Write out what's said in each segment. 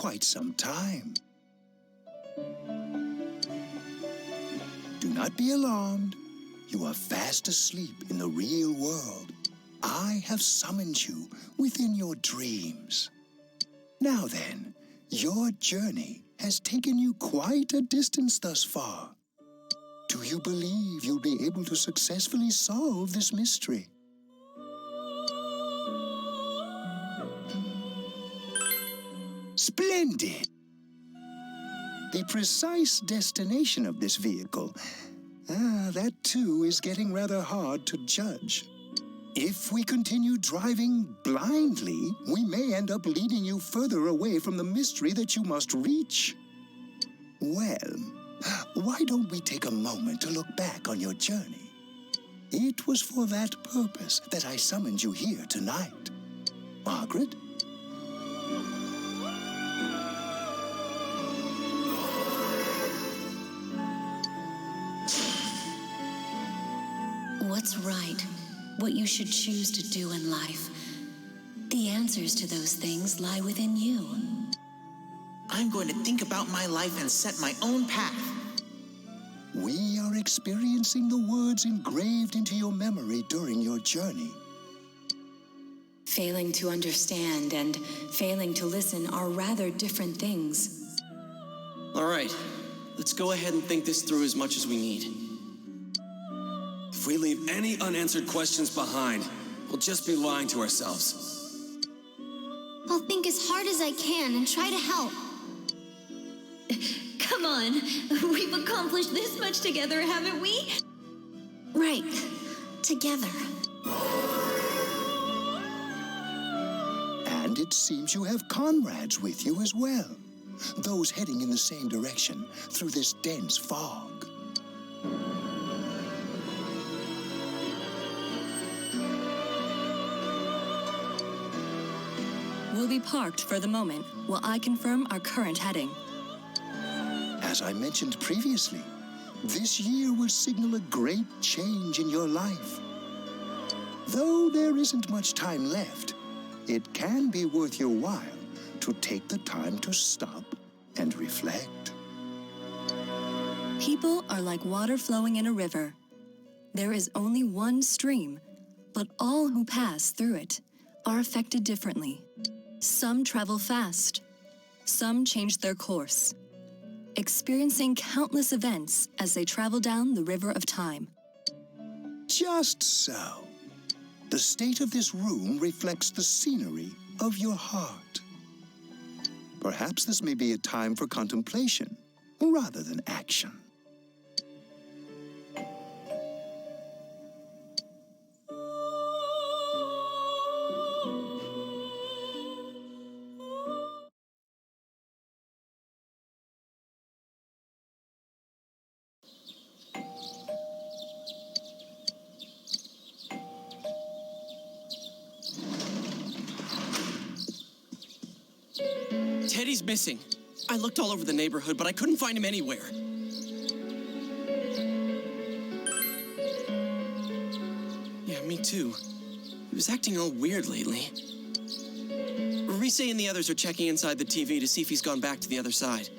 quite some time. Do not be alarmed. You are fast asleep in the real world. I have summoned you within your dreams. Now then, your journey has taken you quite a distance thus far. Do you believe you'll be able to successfully solve this mystery? Splendid! The precise destination of this vehicle, that too is getting rather hard to judge. If we continue driving blindly, we may end up leading you further away from the mystery that you must reach. Well, why don't we take a moment to look back on your journey? It was for that purpose that I summoned you here tonight. Margaret? What's right? What you should choose to do in life. The answers to those things lie within you. I'm going to think about my life and set my own path. We are experiencing the words engraved into your memory during your journey. Failing to understand and failing to listen are rather different things. All right, let's go ahead and think this through as much as we need. If we leave any unanswered questions behind, we'll just be lying to ourselves. I'll think as hard as I can and try to help. Come on, we've accomplished this much together, haven't we? Right, together. And it seems you have comrades with you as well. Those heading in the same direction through this dense fog. We'll be parked for the moment while I confirm our current heading. As I mentioned previously, this year will signal a great change in your life. Though there isn't much time left, it can be worth your while to take the time to stop and reflect. People are like water flowing in a river. There is only one stream, but all who pass through it are affected differently. Some travel fast, some change their course, experiencing countless events as they travel down the river of time. Just so. The state of this room reflects the scenery of your heart. Perhaps this may be a time for contemplation rather than action. Teddie's missing. I looked all over the neighborhood, but I couldn't find him anywhere. Yeah, me too. He was acting all weird lately. Rise and the others are checking inside the TV to see if he's gone back to the other side.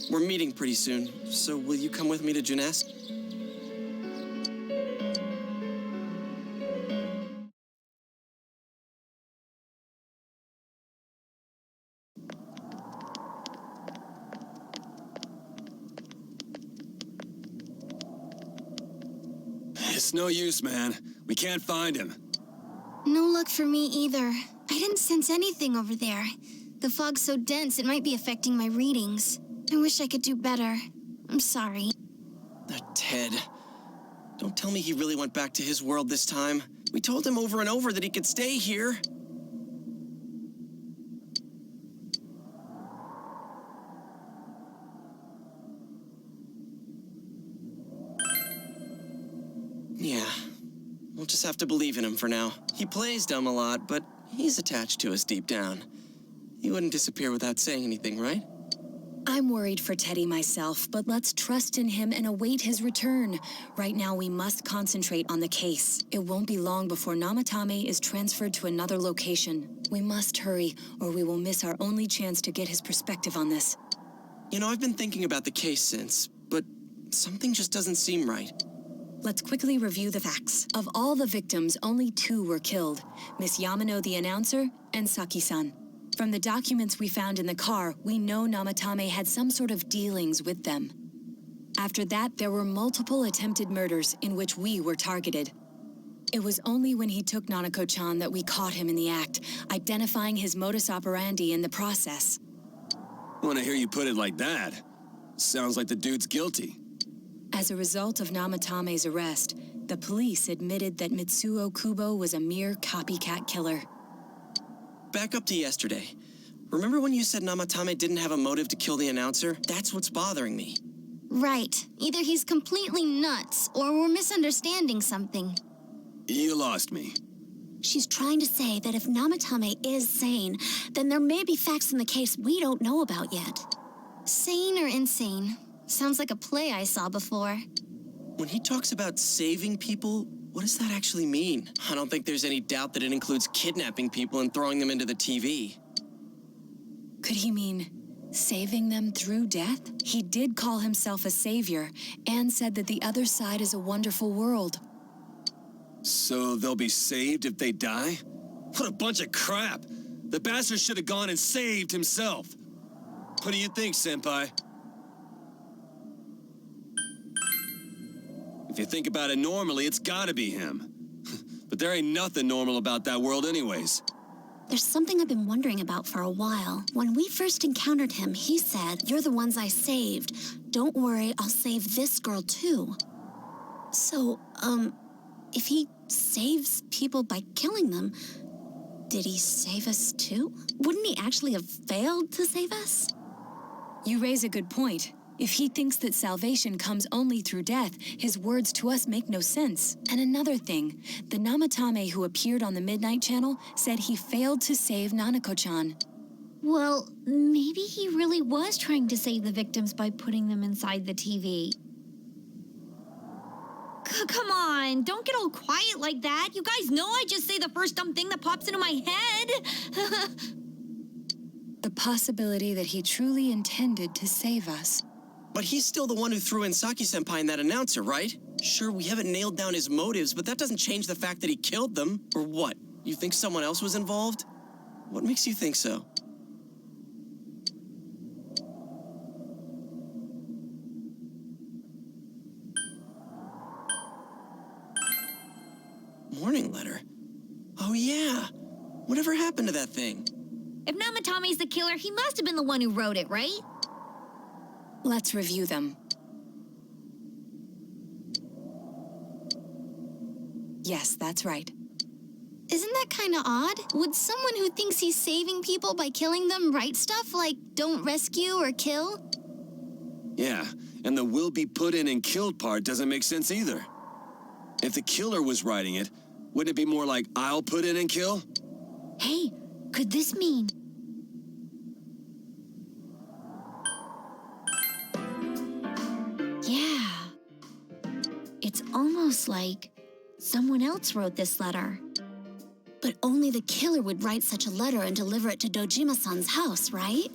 We're meeting pretty soon, so will you come with me to Jeunesse? It's no use, man. We can't find him. No luck for me either. I didn't sense anything over there. The fog's so dense it might be affecting my readings. I wish I could do better. I'm sorry. Ted. Don't tell me he really went back to his world this time. We told him over and over that he could stay here. Yeah, we'll just have to believe in him for now. He plays dumb a lot, but he's attached to us deep down. He wouldn't disappear without saying anything, right? I'm worried for Teddie myself, but let's trust in him and await his return. Right now, we must concentrate on the case. It won't be long before Namatame is transferred to another location. We must hurry, or we will miss our only chance to get his perspective on this. You know, I've been thinking about the case since, but something just doesn't seem right. Let's quickly review the facts. Of all the victims, only 2 were killed. Miss Yamano, the announcer, and Saki-san. From the documents we found in the car, we know Namatame had some sort of dealings with them. After that, there were multiple attempted murders in which we were targeted. It was only when he took Nanako-chan that we caught him in the act, identifying his modus operandi in the process. When I hear you put it like that, sounds like the dude's guilty. As a result of Namatame's arrest, the police admitted that Mitsuo Kubo was a mere copycat killer. Back up to yesterday. Remember when you said Namatame didn't have a motive to kill the announcer? That's what's bothering me. Right. Either he's completely nuts, or we're misunderstanding something. You lost me. She's trying to say that if Namatame is sane, then there may be facts in the case we don't know about yet. Sane or insane? Sounds like a play I saw before. When he talks about saving people, what does that actually mean? I don't think there's any doubt that it includes kidnapping people and throwing them into the TV. Could he mean saving them through death? He did call himself a savior and said that the other side is a wonderful world. So they'll be saved if they die? What a bunch of crap! The bastard should have gone and saved himself. What do you think, Senpai? If you think about it normally, it's gotta be him. But there ain't nothing normal about that world anyways. There's something I've been wondering about for a while. When we first encountered him, he said, "You're the ones I saved. Don't worry, I'll save this girl too." So, if he saves people by killing them, did he save us too? Wouldn't he actually have failed to save us? You raise a good point. If he thinks that salvation comes only through death, his words to us make no sense. And another thing, the Namatame who appeared on the Midnight Channel said he failed to save Nanako-chan. Well, maybe he really was trying to save the victims by putting them inside the TV. Come on, don't get all quiet like that. You guys know I just say the first dumb thing that pops into my head. The possibility that he truly intended to save us. But he's still the one who threw in Saki-senpai and that announcer, right? Sure, we haven't nailed down his motives, but that doesn't change the fact that he killed them. Or what? You think someone else was involved? What makes you think so? Warning letter? Oh yeah. Whatever happened to that thing? If Namatame's the killer, he must have been the one who wrote it, right? Let's review them. Yes, that's right. Isn't that kind of odd? Would someone who thinks he's saving people by killing them write stuff like don't rescue or kill? Yeah, and the will be put in and killed part doesn't make sense either. If the killer was writing it, wouldn't it be more like I'll put in and kill? Hey, could this mean... Yeah. It's almost like someone else wrote this letter. But only the killer would write such a letter and deliver it to Dojima-san's house, right?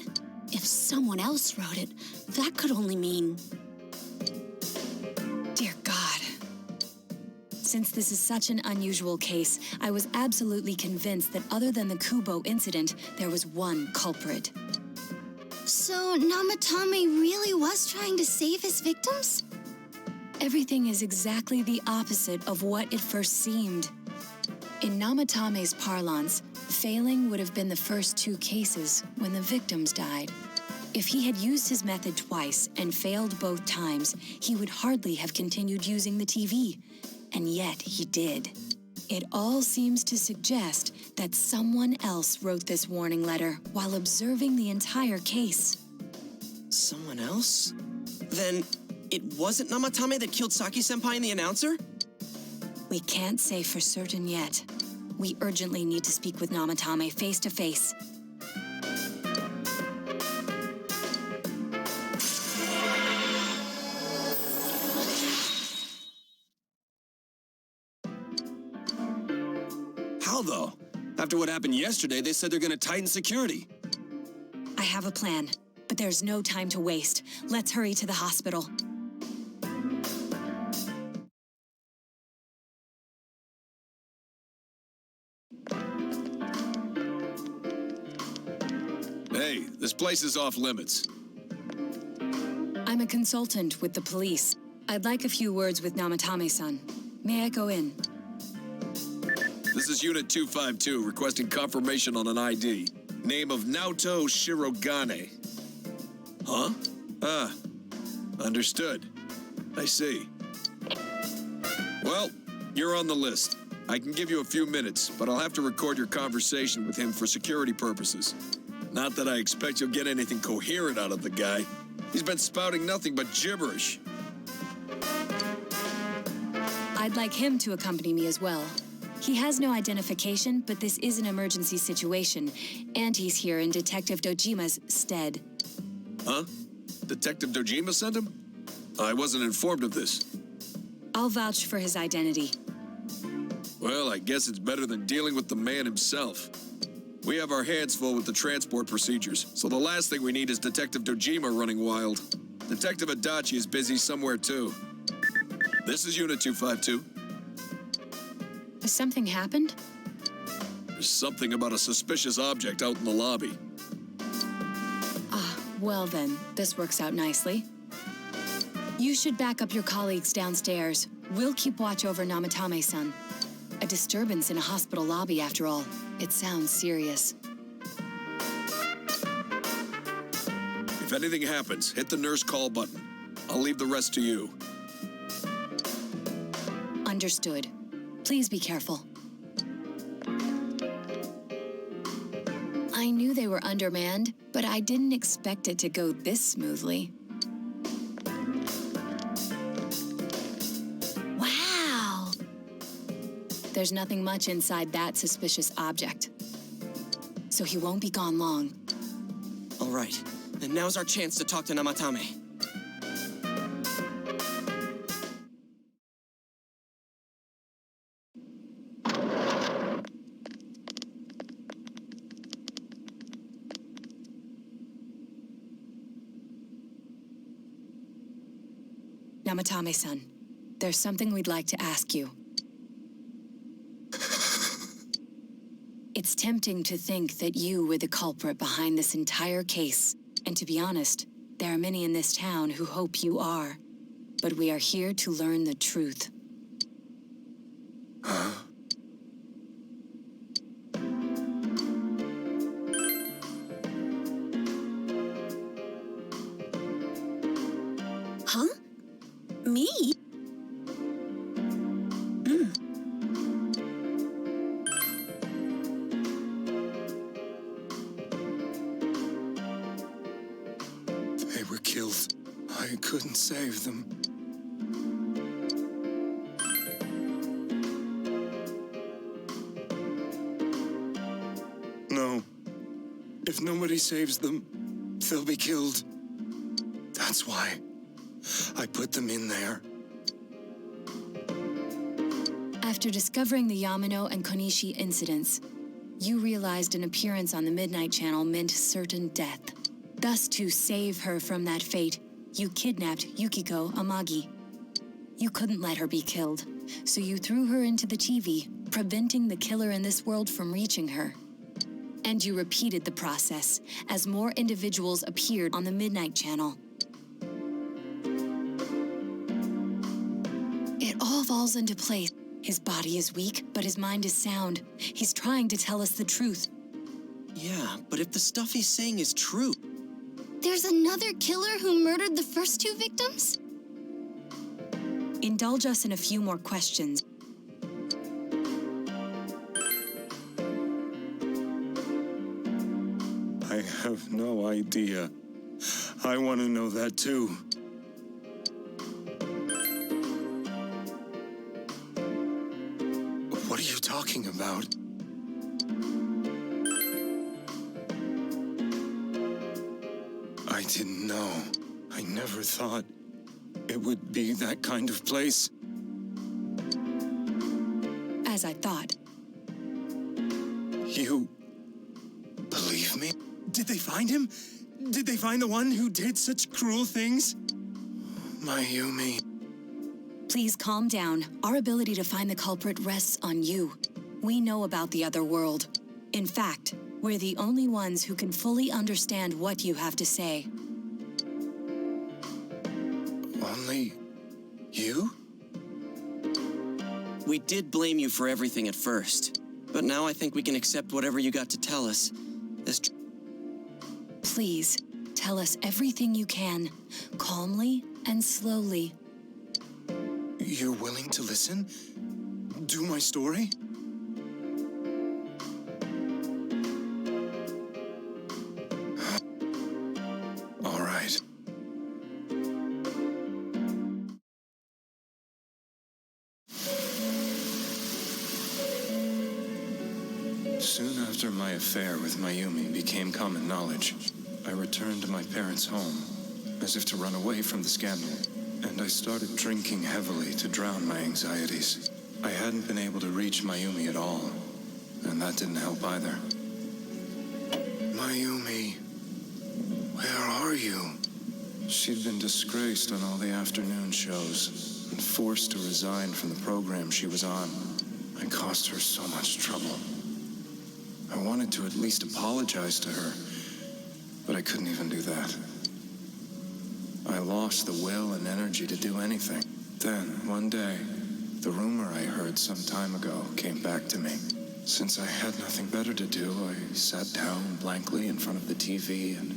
If someone else wrote it, that could only mean... Dear God. Since this is such an unusual case, I was absolutely convinced that other than the Kubo incident, there was one culprit. So Namatame really was trying to save his victims? Everything is exactly the opposite of what it first seemed. In Namatame's parlance, failing would have been the first 2 cases when the victims died. If he had used his method twice and failed both times, he would hardly have continued using the TV. And yet he did. It all seems to suggest that someone else wrote this warning letter while observing the entire case. Someone else? Then it wasn't Namatame that killed Saki-senpai and the announcer? We can't say for certain yet. We urgently need to speak with Namatame face to face. How, though? After what happened yesterday, they said they're gonna tighten security. I have a plan, but there's no time to waste. Let's hurry to the hospital. Hey, this place is off limits. I'm a consultant with the police. I'd like a few words with Namatame-san. May I go in? This is Unit 252, requesting confirmation on an ID. Name of Naoto Shirogane. Huh? Ah, understood. I see. Well, you're on the list. I can give you a few minutes, but I'll have to record your conversation with him for security purposes. Not that I expect you'll get anything coherent out of the guy. He's been spouting nothing but gibberish. I'd like him to accompany me as well. He has no identification, but this is an emergency situation, and he's here in Detective Dojima's stead. Huh? Detective Dojima sent him? I wasn't informed of this. I'll vouch for his identity. Well, I guess it's better than dealing with the man himself. We have our hands full with the transport procedures, so the last thing we need is Detective Dojima running wild. Detective Adachi is busy somewhere too. This is Unit 252. Has something happened? There's something about a suspicious object out in the lobby. Ah, well then, this works out nicely. You should back up your colleagues downstairs. We'll keep watch over Namatame-san. A disturbance in a hospital lobby, after all. It sounds serious. If anything happens, hit the nurse call button. I'll leave the rest to you. Understood. Please be careful. I knew they were undermanned, but I didn't expect it to go this smoothly. Wow! There's nothing much inside that suspicious object. So he won't be gone long. All right, and now's our chance to talk to Namatame. Namatame-san, there's something we'd like to ask you. It's tempting to think that you were the culprit behind this entire case. And to be honest, there are many in this town who hope you are. But we are here to learn the truth. Huh? Me? They were killed. I couldn't save them. No. If nobody saves them, they'll be killed. That's why I put them in there. After discovering the Yamano and Konishi incidents, you realized an appearance on the Midnight Channel meant certain death. Thus, to save her from that fate, you kidnapped Yukiko Amagi. You couldn't let her be killed, so you threw her into the TV, preventing the killer in this world from reaching her. And you repeated the process as more individuals appeared on the Midnight Channel. It all falls into place. His body is weak, but his mind is sound. He's trying to tell us the truth. Yeah, but if the stuff he's saying is true... There's another killer who murdered the first two victims? Indulge us in a few more questions. I have no idea. I want to know that too. What are you talking about? I didn't know. I never thought it would be that kind of place. As I thought. You believe me? Did they find him? Did they find the one who did such cruel things? Mayumi. Please calm down. Our ability to find the culprit rests on you. We know about the other world. In fact, we're the only ones who can fully understand what you have to say. Only you? We did blame you for everything at first, but now I think we can accept whatever you got to tell us as Please, tell us everything you can, calmly and slowly. You're willing to listen? Do my story? All right. Soon after my affair with Mayumi became common knowledge, I returned to my parents' home, as if to run away from the scandal, and I started drinking heavily to drown my anxieties. I hadn't been able to reach Mayumi at all, and that didn't help either. Mayumi, where are you? She'd been disgraced on all the afternoon shows and forced to resign from the program she was on. I caused her so much trouble. I wanted to at least apologize to her, but I couldn't even do that. I lost the will and energy to do anything. Then, one day, the rumor I heard some time ago came back to me. Since I had nothing better to do, I sat down blankly in front of the TV and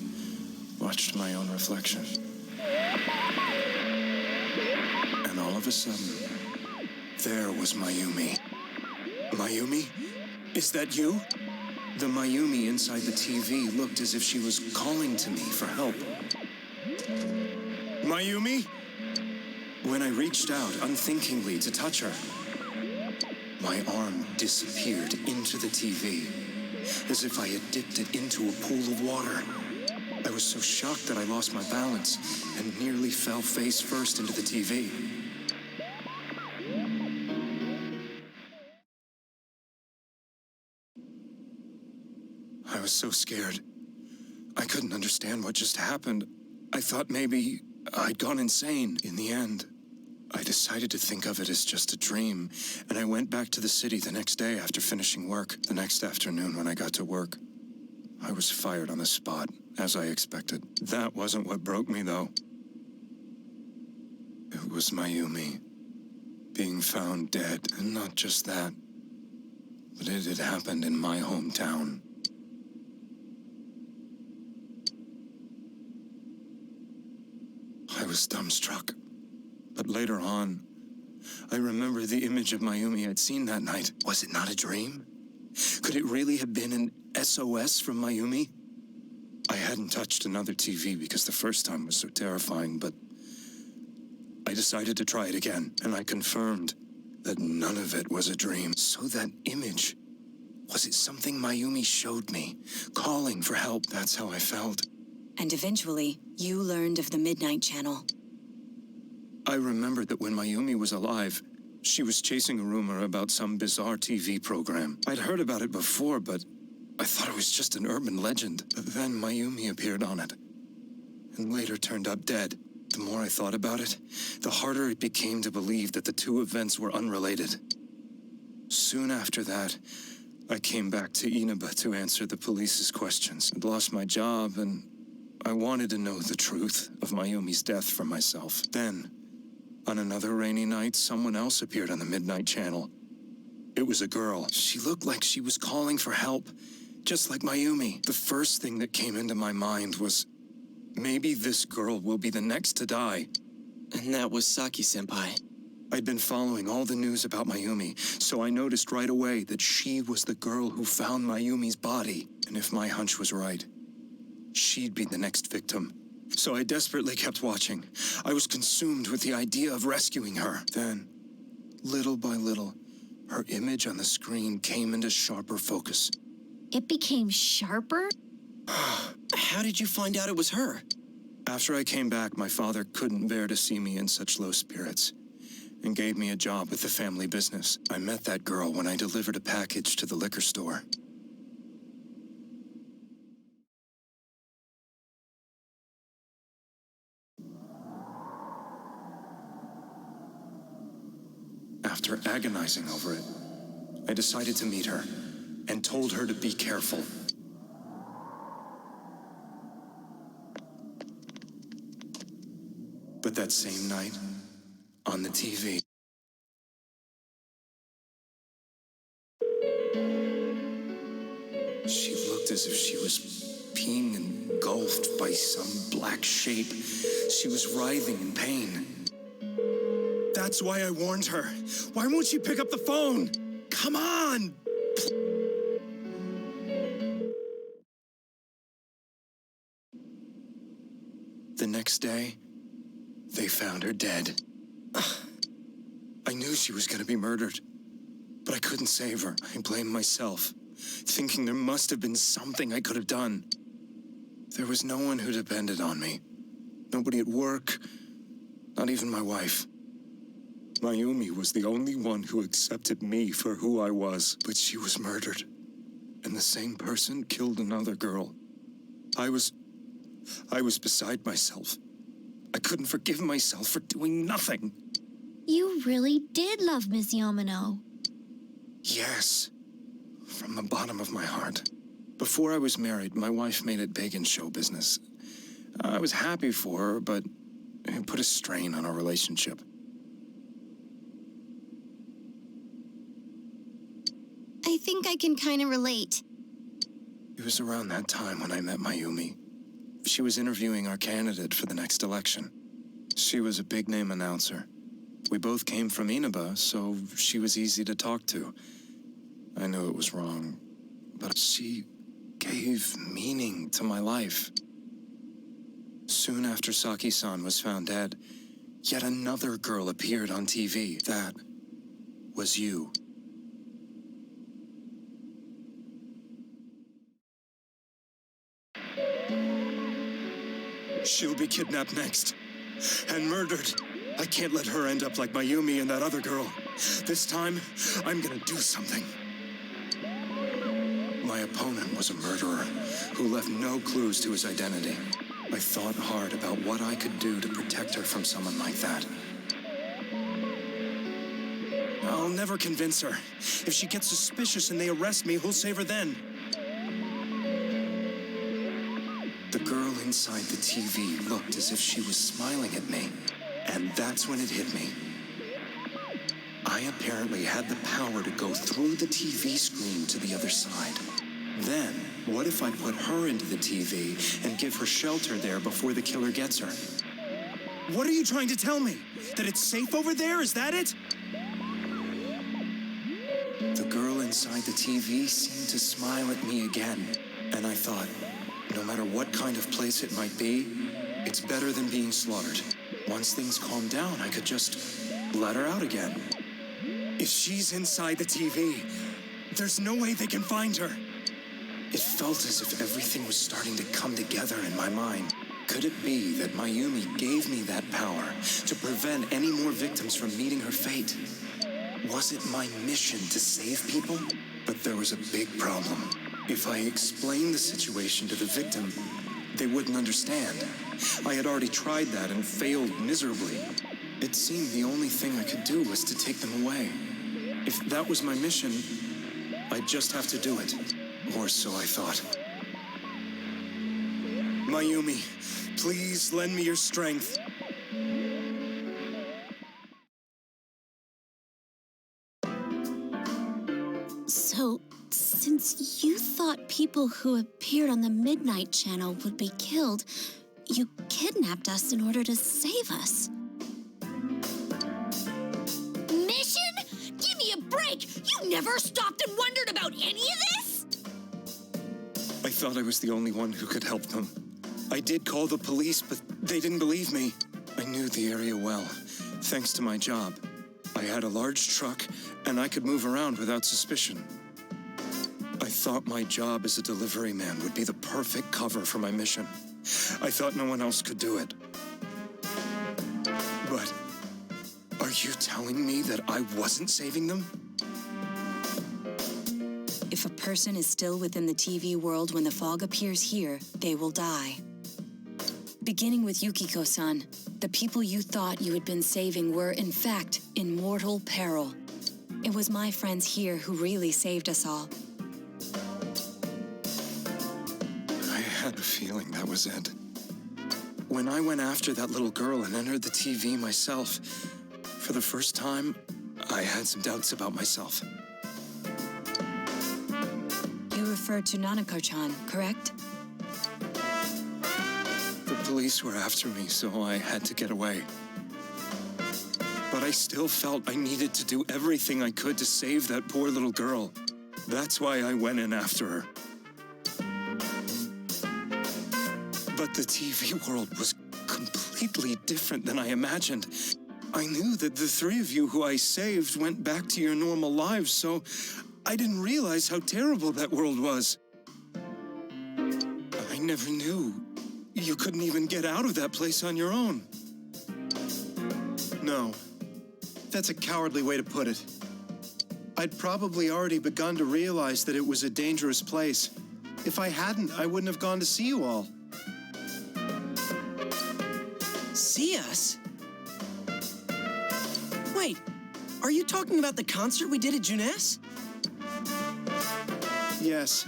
watched my own reflection. And all of a sudden, there was Mayumi. Mayumi? Is that you? The Mayumi inside the TV looked as if she was calling to me for help. Mayumi? When I reached out unthinkingly to touch her, my arm disappeared into the TV, as if I had dipped it into a pool of water. I was so shocked that I lost my balance and nearly fell face first into the TV. I was so scared. I couldn't understand what just happened. I thought maybe I'd gone insane. In the end, I decided to think of it as just a dream, and I went back to the city the next day after finishing work. The next afternoon when I got to work, I was fired on the spot, as I expected. That wasn't what broke me, though. It was Mayumi being found dead, and not just that, but it had happened in my hometown. I was dumbstruck. But later on, I remember the image of Mayumi I'd seen that night. Was it not a dream? Could it really have been an SOS from Mayumi? I hadn't touched another TV because the first time was so terrifying, but I decided to try it again, and I confirmed that none of it was a dream. So that image, was it something Mayumi showed me, calling for help? That's how I felt. And eventually, you learned of the Midnight Channel. I remembered that when Mayumi was alive, she was chasing a rumor about some bizarre TV program. I'd heard about it before, but I thought it was just an urban legend. But then Mayumi appeared on it, and later turned up dead. The more I thought about it, the harder it became to believe that the two events were unrelated. Soon after that, I came back to Inaba to answer the police's questions. I'd lost my job, and I wanted to know the truth of Mayumi's death for myself. Then, on another rainy night, someone else appeared on the Midnight Channel. It was a girl. She looked like she was calling for help, just like Mayumi. The first thing that came into my mind was, maybe this girl will be the next to die. And that was Saki-senpai. I'd been following all the news about Mayumi, so I noticed right away that she was the girl who found Mayumi's body. And if my hunch was right, she'd be the next victim. So I desperately kept watching. I was consumed with the idea of rescuing her. Then, little by little, her image on the screen came into sharper focus. It became sharper? How did you find out it was her? After I came back, my father couldn't bear to see me in such low spirits and gave me a job with the family business. I met that girl when I delivered a package to the liquor store. After agonizing over it, I decided to meet her and told her to be careful. But that same night, on the TV, she looked as if she was being engulfed by some black shape. She was writhing in pain. That's why I warned her. Why won't she pick up the phone? Come on! The next day, they found her dead. I knew she was going to be murdered, but I couldn't save her. I blamed myself, thinking there must have been something I could have done. There was no one who depended on me. Nobody at work, not even my wife. Mayumi was the only one who accepted me for who I was, but she was murdered. And the same person killed another girl. I was beside myself. I couldn't forgive myself for doing nothing. You really did love Miss Yamano. Yes, from the bottom of my heart. Before I was married, my wife made it big in show business. I was happy for her, but it put a strain on our relationship. I think I can kind of relate. It was around that time when I met Mayumi. She was interviewing our candidate for the next election. She was a big-name announcer. We both came from Inaba, so she was easy to talk to. I knew it was wrong, but she gave meaning to my life. Soon after Saki-san was found dead, yet another girl appeared on TV. That was you. She'll be kidnapped next, and murdered. I can't let her end up like Mayumi and that other girl. This time, I'm gonna do something. My opponent was a murderer who left no clues to his identity. I thought hard about what I could do to protect her from someone like that. I'll never convince her. If she gets suspicious and they arrest me, who'll save her then? The girl inside the TV looked as if she was smiling at me, and that's when it hit me. I apparently had the power to go through the TV screen to the other side. Then, what if I put her into the TV and give her shelter there before the killer gets her? What are you trying to tell me? That it's safe over there? Is that it? The girl inside the TV seemed to smile at me again, and I thought, no matter what kind of place it might be, it's better than being slaughtered. Once things calm down, I could just let her out again. If she's inside the TV, there's no way they can find her. It felt as if everything was starting to come together in my mind. Could it be that Mayumi gave me that power to prevent any more victims from meeting her fate? Was it my mission to save people? But there was a big problem. If I explained the situation to the victim, they wouldn't understand. I had already tried that and failed miserably. It seemed the only thing I could do was to take them away. If that was my mission, I'd just have to do it. Or so I thought. Mayumi, please lend me your strength. So, since you thought people who appeared on the Midnight Channel would be killed, you kidnapped us in order to save us. Mission? Give me a break! You never stopped and wondered about any of this? I thought I was the only one who could help them. I did call the police, but they didn't believe me. I knew the area well, thanks to my job. I had a large truck, and I could move around without suspicion. I thought my job as a delivery man would be the perfect cover for my mission. I thought no one else could do it. But are you telling me that I wasn't saving them? If a person is still within the TV world when the fog appears here, they will die. Beginning with Yukiko-san, the people you thought you had been saving were, in fact, in mortal peril. It was my friends here who really saved us all. I had a feeling that was it. When I went after that little girl and entered the TV myself, for the first time, I had some doubts about myself. You referred to Nanako-chan, correct? The police were after me, so I had to get away. But I still felt I needed to do everything I could to save that poor little girl. That's why I went in after her. But the TV world was completely different than I imagined. I knew that the three of you who I saved went back to your normal lives, so I didn't realize how terrible that world was. I never knew you couldn't even get out of that place on your own. No, that's a cowardly way to put it. I'd probably already begun to realize that it was a dangerous place. If I hadn't, I wouldn't have gone to see you all. See us? Wait, are you talking about the concert we did at Juness? Yes.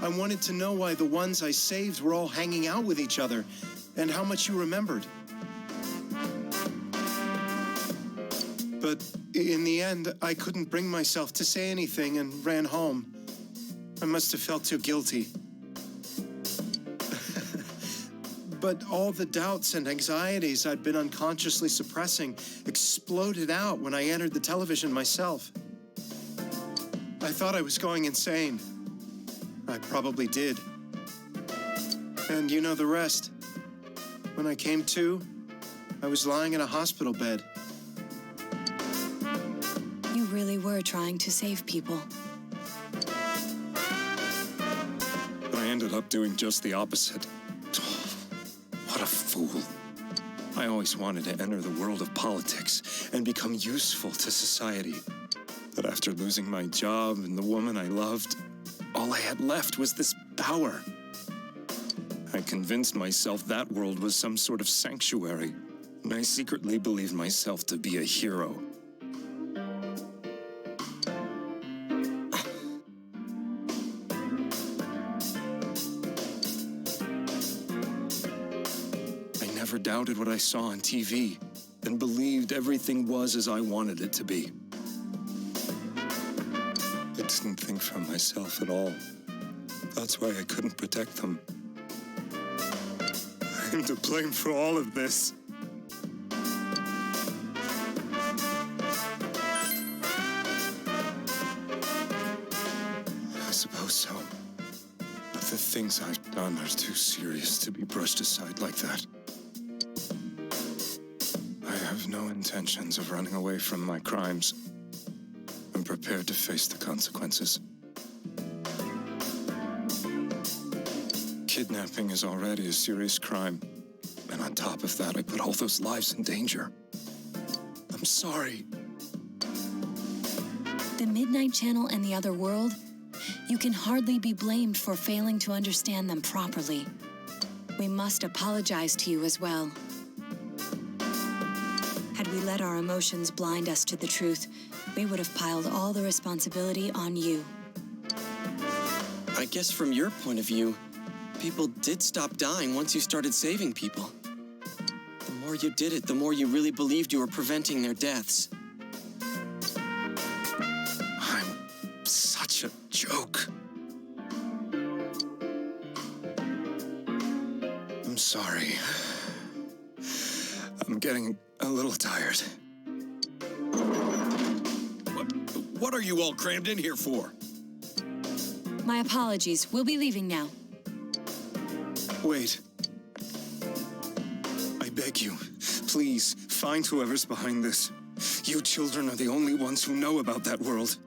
I wanted to know why the ones I saved were all hanging out with each other, and how much you remembered. But in the end, I couldn't bring myself to say anything and ran home. I must have felt too guilty. But all the doubts and anxieties I'd been unconsciously suppressing exploded out when I entered the television myself. I thought I was going insane. I probably did. And you know the rest. When I came to, I was lying in a hospital bed. You really were trying to save people. But I ended up doing just the opposite. What a fool. I always wanted to enter the world of politics and become useful to society. But after losing my job and the woman I loved, all I had left was this power. I convinced myself that world was some sort of sanctuary, and I secretly believed myself to be a hero. I never doubted what I saw on TV and believed everything was as I wanted it to be. I didn't think for myself at all. That's why I couldn't protect them. I'm to blame for all of this. I suppose so. But the things I've done are too serious to be brushed aside like that. I have no intentions of running away from my crimes. I'm prepared to face the consequences. Kidnapping is already a serious crime. And on top of that, I put all those lives in danger. I'm sorry. The Midnight Channel and the other world, you can hardly be blamed for failing to understand them properly. We must apologize to you as well. Had we let our emotions blind us to the truth, we would have piled all the responsibility on you. I guess from your point of view, people did stop dying once you started saving people. The more you did it, the more you really believed you were preventing their deaths. I'm such a joke. I'm sorry. I'm getting a little tired. What are you all crammed in here for? My apologies. We'll be leaving now. Wait. I beg you, please, find whoever's behind this. You children are the only ones who know about that world.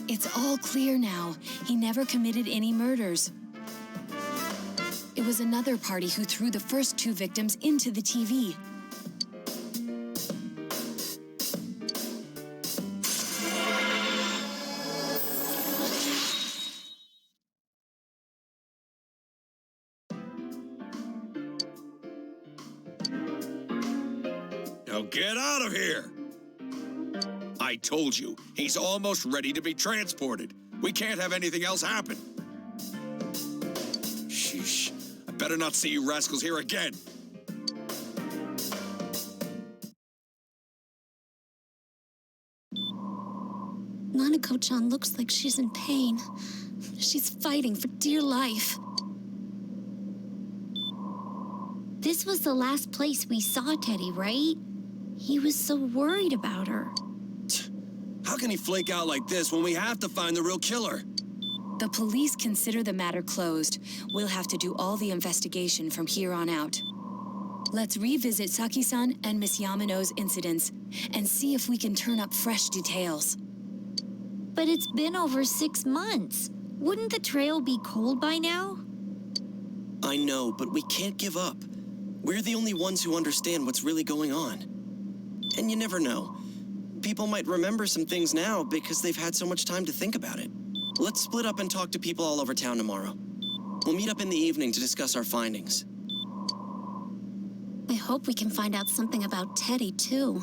It's all clear now. He never committed any murders. It was another party who threw the first two victims into the TV. Now get out of here! I told you, he's almost ready to be transported. We can't have anything else happen. Sheesh. I better not see you rascals here again. Nanako-chan looks like she's in pain. She's fighting for dear life. This was the last place we saw Teddie, right? He was so worried about her. How can he flake out like this when we have to find the real killer? The police consider the matter closed. We'll have to do all the investigation from here on out. Let's revisit Saki-san and Miss Yamano's incidents and see if we can turn up fresh details. But it's been over 6 months. Wouldn't the trail be cold by now? I know, but we can't give up. We're the only ones who understand what's really going on. And you never know. People might remember some things now because they've had so much time to think about it. Let's split up and talk to people all over town tomorrow. We'll meet up in the evening to discuss our findings. I hope we can find out something about Teddie, too.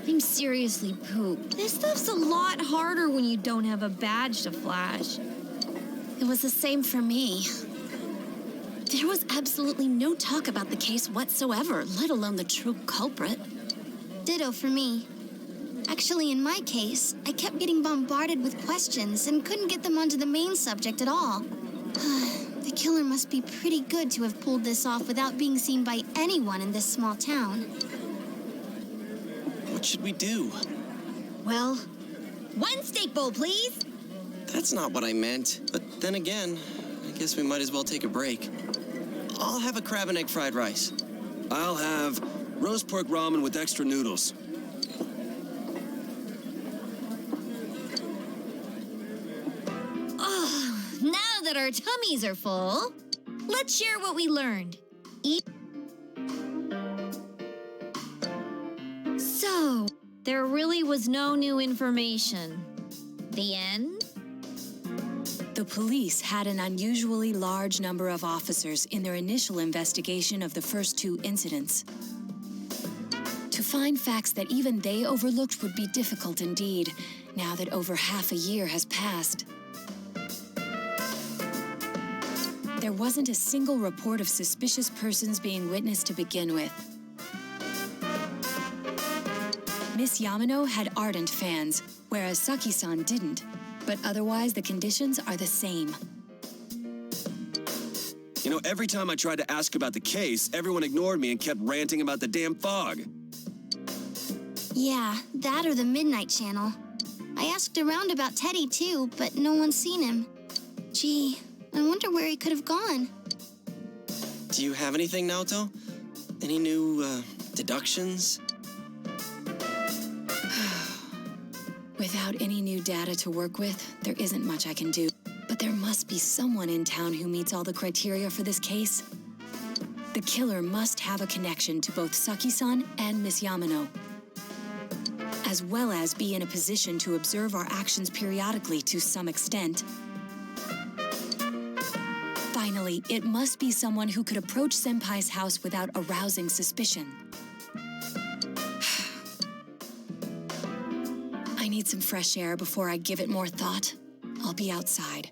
I'm seriously pooped. This stuff's a lot harder when you don't have a badge to flash. It was the same for me. There was absolutely no talk about the case whatsoever, let alone the true culprit. Ditto for me. Actually, in my case, I kept getting bombarded with questions and couldn't get them onto the main subject at all. The killer must be pretty good to have pulled this off without being seen by anyone in this small town. What should we do? Well, one steak bowl, please. That's not what I meant. But then again, I guess we might as well take a break. I'll have a crab and egg fried rice. I'll have roast pork ramen with extra noodles. Oh, now that our tummies are full, let's share what we learned. So, there really was no new information. The end? The police had an unusually large number of officers in their initial investigation of the first two incidents. To find facts that even they overlooked would be difficult indeed, now that over half a year has passed. There wasn't a single report of suspicious persons being witnessed to begin with. Miss Yamano had ardent fans, whereas Saki-san didn't. But otherwise, the conditions are the same. You know, every time I tried to ask about the case, everyone ignored me and kept ranting about the damn fog. Yeah, that or the Midnight Channel. I asked around about Teddie too, but no one's seen him. Gee, I wonder where he could have gone. Do you have anything, Naoto? Any new, deductions? Without any new data to work with, there isn't much I can do. But there must be someone in town who meets all the criteria for this case. The killer must have a connection to both Saki-san and Miss Yamano, as well as be in a position to observe our actions periodically to some extent. Finally, it must be someone who could approach Senpai's house without arousing suspicion. I need some fresh air before I give it more thought. I'll be outside.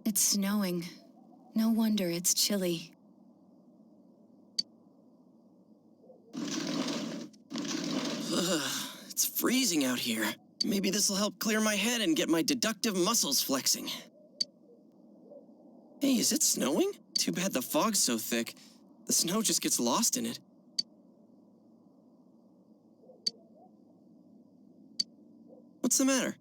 It's snowing. No wonder it's chilly. It's freezing out here. Maybe this will help clear my head and get my deductive muscles flexing. Hey, is it snowing? Too bad the fog's so thick. The snow just gets lost in it. What's the matter?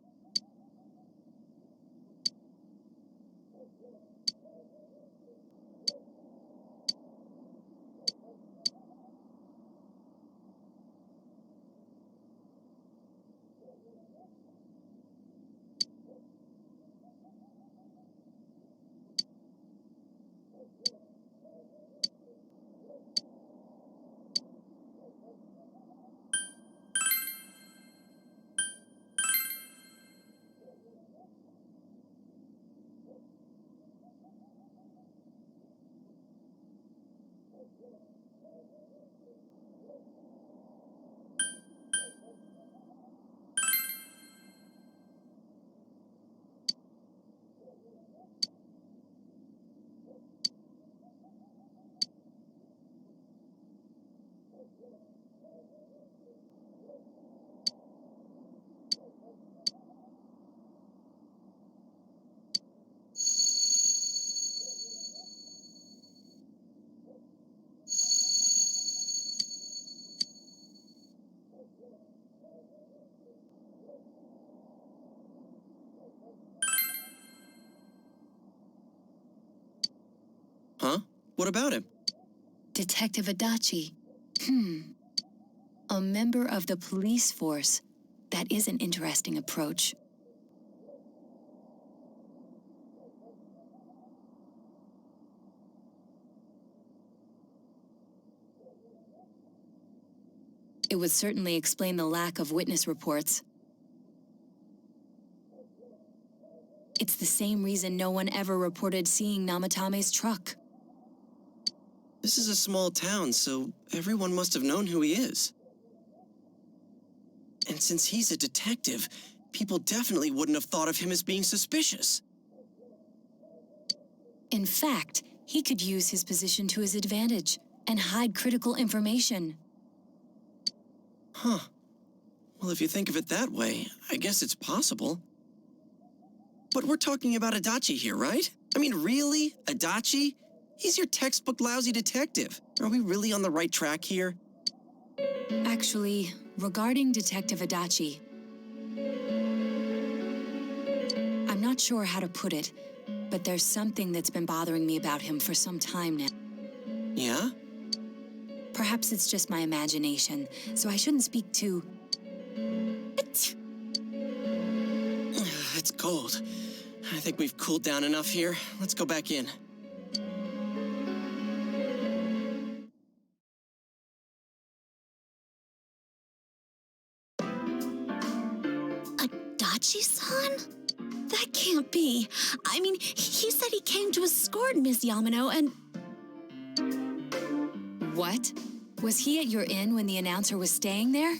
Huh? What about him? Detective Adachi. A member of the police force. That is an interesting approach. It would certainly explain the lack of witness reports. It's the same reason no one ever reported seeing Namatame's truck. This is a small town, so everyone must have known who he is. And since he's a detective, people definitely wouldn't have thought of him as being suspicious. In fact, he could use his position to his advantage and hide critical information. Huh. Well, if you think of it that way, I guess it's possible. But we're talking about Adachi here, right? I mean, really? Adachi? He's your textbook lousy detective. Are we really on the right track here? Actually, regarding Detective Adachi, I'm not sure how to put it, but there's something that's been bothering me about him for some time now. Yeah? Perhaps it's just my imagination, so I shouldn't speak too... It's cold. I think we've cooled down enough here. Let's go back in. Adachi-san? That can't be. I mean, he said he came to escort Miss Yamano and... What? Was he at your inn when the announcer was staying there?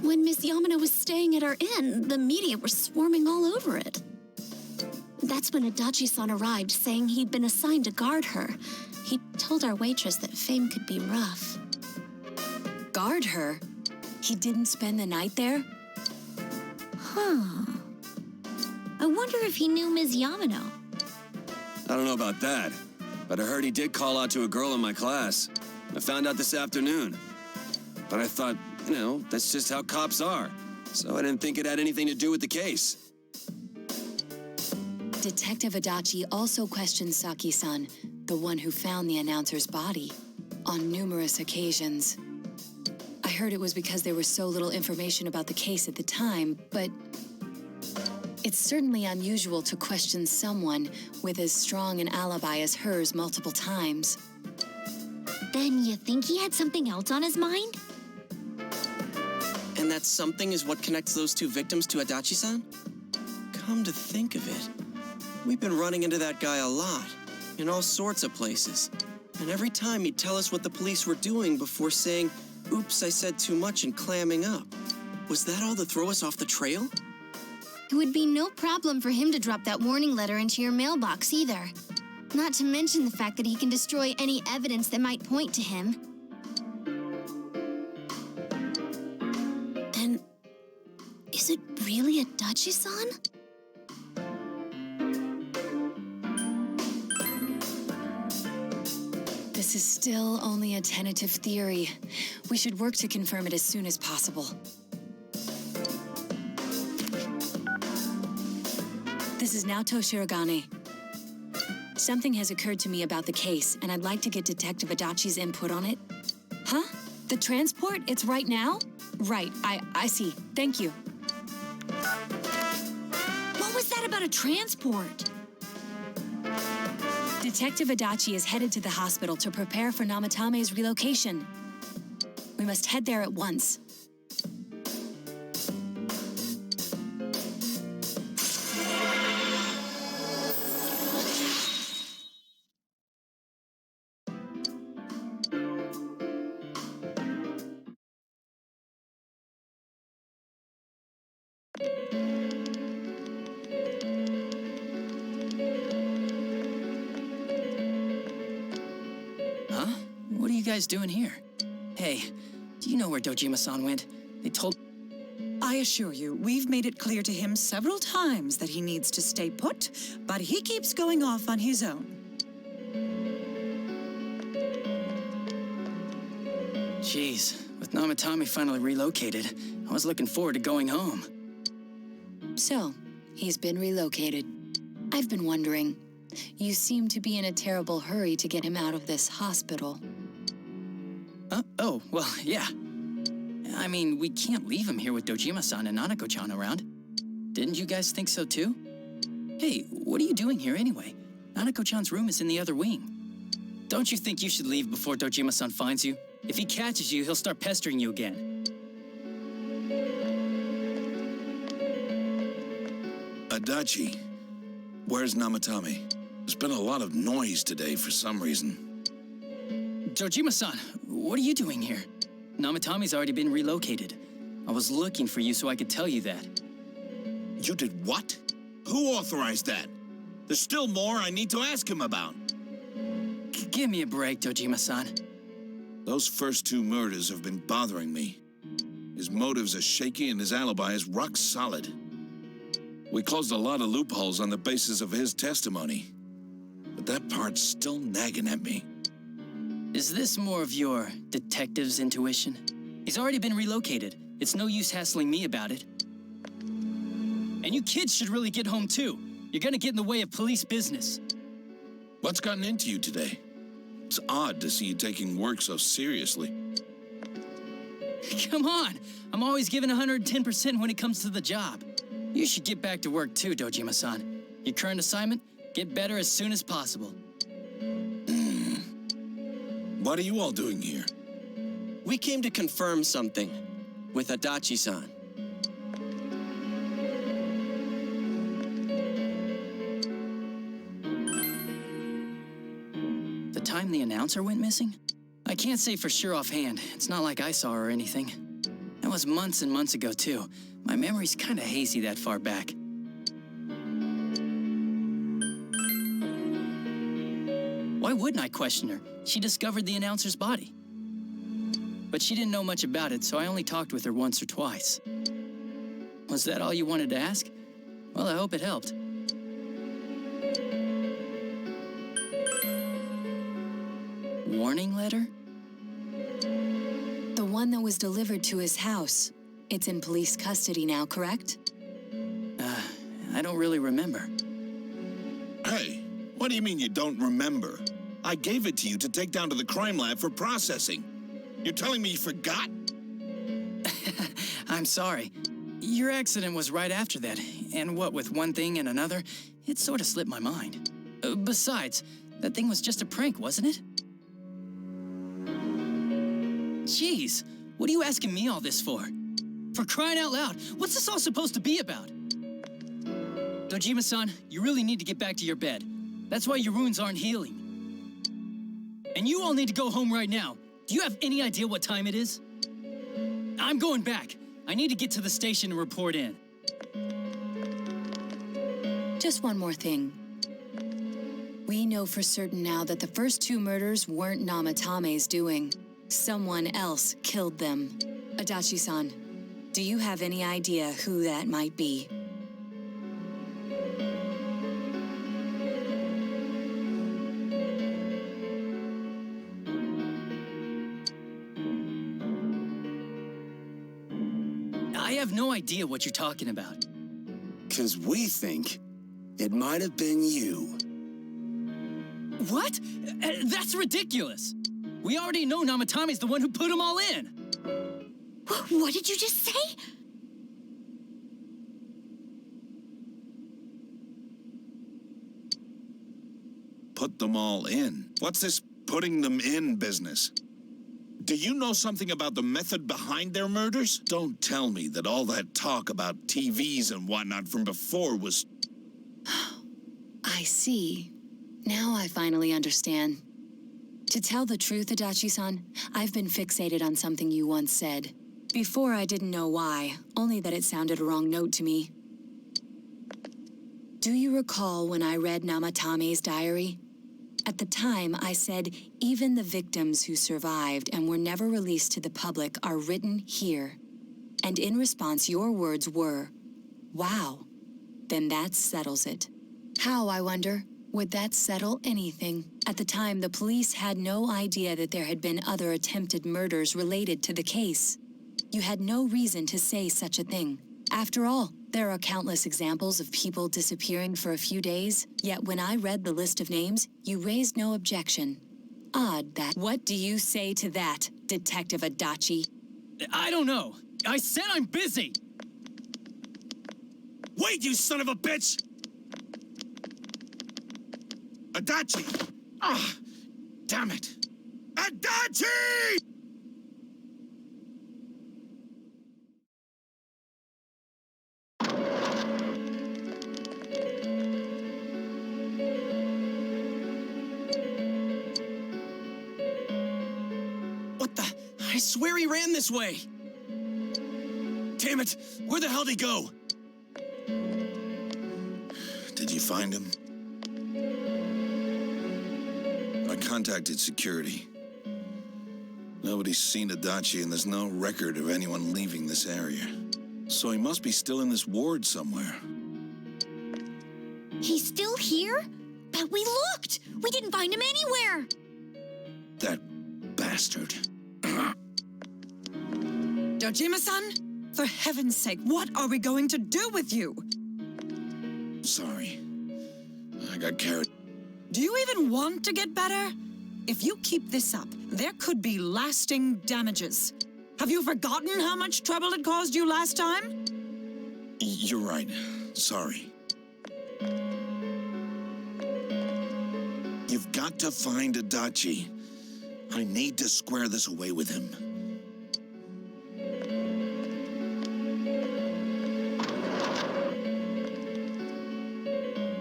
When Miss Yamano was staying at our inn, the media were swarming all over it. That's when Adachi-san arrived, saying he'd been assigned to guard her. He told our waitress that fame could be rough. Guard her? He didn't spend the night there? Huh. I wonder if he knew Ms. Yamano. I don't know about that, but I heard he did call out to a girl in my class. I found out this afternoon. But I thought, that's just how cops are. So I didn't think it had anything to do with the case. Detective Adachi also questioned Saki-san, the one who found the announcer's body, on numerous occasions. I heard it was because there was so little information about the case at the time, but it's certainly unusual to question someone with as strong an alibi as hers multiple times. Then you think he had something else on his mind? And that something is what connects those two victims to Adachi-san? Come to think of it, we've been running into that guy a lot, in all sorts of places. And every time he'd tell us what the police were doing before saying, "Oops, I said too much," and clamming up. Was that all to throw us off the trail? It would be no problem for him to drop that warning letter into your mailbox either. Not to mention the fact that he can destroy any evidence that might point to him. Then, is it really Adachi-san? This is still only a tentative theory. We should work to confirm it as soon as possible. This is Naoto Shirogane. Something has occurred to me about the case, and I'd like to get Detective Adachi's input on it. Huh? The transport? It's right now? Right, I see. Thank you. What was that about a transport? Detective Adachi is headed to the hospital to prepare for Namatame's relocation. We must head there at once. Huh? What are you guys doing here? Hey, do you know where Dojima-san went? They told... I assure you, we've made it clear to him several times that he needs to stay put, but he keeps going off on his own. Jeez, with Namatame finally relocated, I was looking forward to going home. So, he's been relocated. I've been wondering, You seem to be in a terrible hurry to get him out of this hospital. Oh, well, yeah. I mean, we can't leave him here with Dojima-san and Nanako-chan around. Didn't you guys think so too? Hey, what are you doing here anyway? Nanako-chan's room is in the other wing. Don't you think you should leave before Dojima-san finds you? If he catches you, he'll start pestering you again. Adachi, where's Namatame? There's been a lot of noise today for some reason. Dojima-san, what are you doing here? Namatame's already been relocated. I was looking for you so I could tell you that. You did what? Who authorized that? There's still more I need to ask him about. Give me a break, Dojima-san. Those first two murders have been bothering me. His motives are shaky and his alibi is rock solid. We closed a lot of loopholes on the basis of his testimony. But that part's still nagging at me. Is this more of your detective's intuition? He's already been relocated. It's no use hassling me about it. And you kids should really get home too. You're gonna get in the way of police business. What's gotten into you today? It's odd to see you taking work so seriously. Come on! I'm always giving 110% when it comes to the job. You should get back to work too, Dojima-san. Your current assignment? Get better as soon as possible. What are you all doing here? We came to confirm something with Adachi-san. The time the announcer went missing? I can't say for sure offhand. It's not like I saw her or anything. That was months and months ago, too. My memory's kind of hazy that far back. Why wouldn't I question her? She discovered the announcer's body. But she didn't know much about it, so I only talked with her once or twice. Was that all you wanted to ask? Well, I hope it helped. Warning letter? The one that was delivered to his house. It's in police custody now, correct? I don't really remember. Hey, what do you mean you don't remember? I gave it to you to take down to the crime lab for processing. You're telling me you forgot? I'm sorry. Your accident was right after that, and what with one thing and another, it sort of slipped my mind. Besides, that thing was just a prank, wasn't it? Jeez, what are you asking me all this for? For crying out loud, what's this all supposed to be about? Dojima-san, you really need to get back to your bed. That's why your wounds aren't healing. And you all need to go home right now. Do you have any idea what time it is? I'm going back. I need to get to the station and report in. Just one more thing. We know for certain now that the first two murders weren't Namatame's doing. Someone else killed them. Adachi-san, do you have any idea who that might be? I have no idea what you're talking about. 'Cause we think it might have been you. What? That's ridiculous! We already know Namatame's the one who put them all in! What did you just say? Put them all in. What's this putting them in business? Do you know something about the method behind their murders? Don't tell me that all that talk about TVs and whatnot from before was... I see. Now I finally understand. To tell the truth, Adachi-san, I've been fixated on something you once said. Before I didn't know why, only that it sounded a wrong note to me. Do you recall when I read Namatame's diary? At the time, I said, even the victims who survived and were never released to the public are written here. And in response, your words were, wow, then that settles it. How, I wonder, would that settle anything? At the time, the police had no idea that there had been other attempted murders related to the case. You had no reason to say such a thing. After all, There are countless examples of people disappearing for a few days, yet when I read the list of names, you raised no objection. Odd that. What do you say to that, Detective Adachi? I don't know. I said I'm busy! Wait, you son of a bitch! Adachi! Ah, damn it! Adachi! What the? I swear he ran this way. Damn it! Where the hell did he go? Did you find him? I contacted security. Nobody's seen Adachi, and there's no record of anyone leaving this area. So he must be still in this ward somewhere. He's still here? But we looked! We didn't find him anywhere! That bastard. Dojima-san, for heaven's sake, what are we going to do with you? Sorry. I got carried. Do you even want to get better? If you keep this up, there could be lasting damages. Have you forgotten how much trouble it caused you last time? You're right. Sorry. You've got to find Adachi. I need to square this away with him.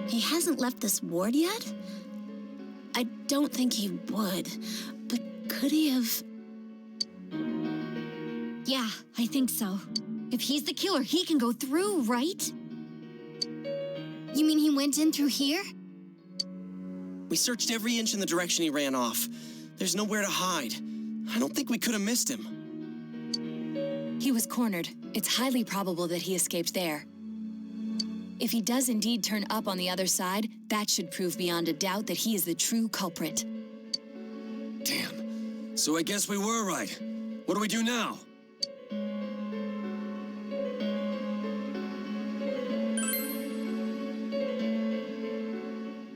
He hasn't left this ward yet? I don't think he would, but could he have... Yeah, I think so. If he's the killer, he can go through, right? You mean he went in through here? We searched every inch in the direction he ran off. There's nowhere to hide. I don't think we could have missed him. He was cornered. It's highly probable that he escaped there. If he does indeed turn up on the other side, that should prove beyond a doubt that he is the true culprit. Damn. So I guess we were right. What do we do now?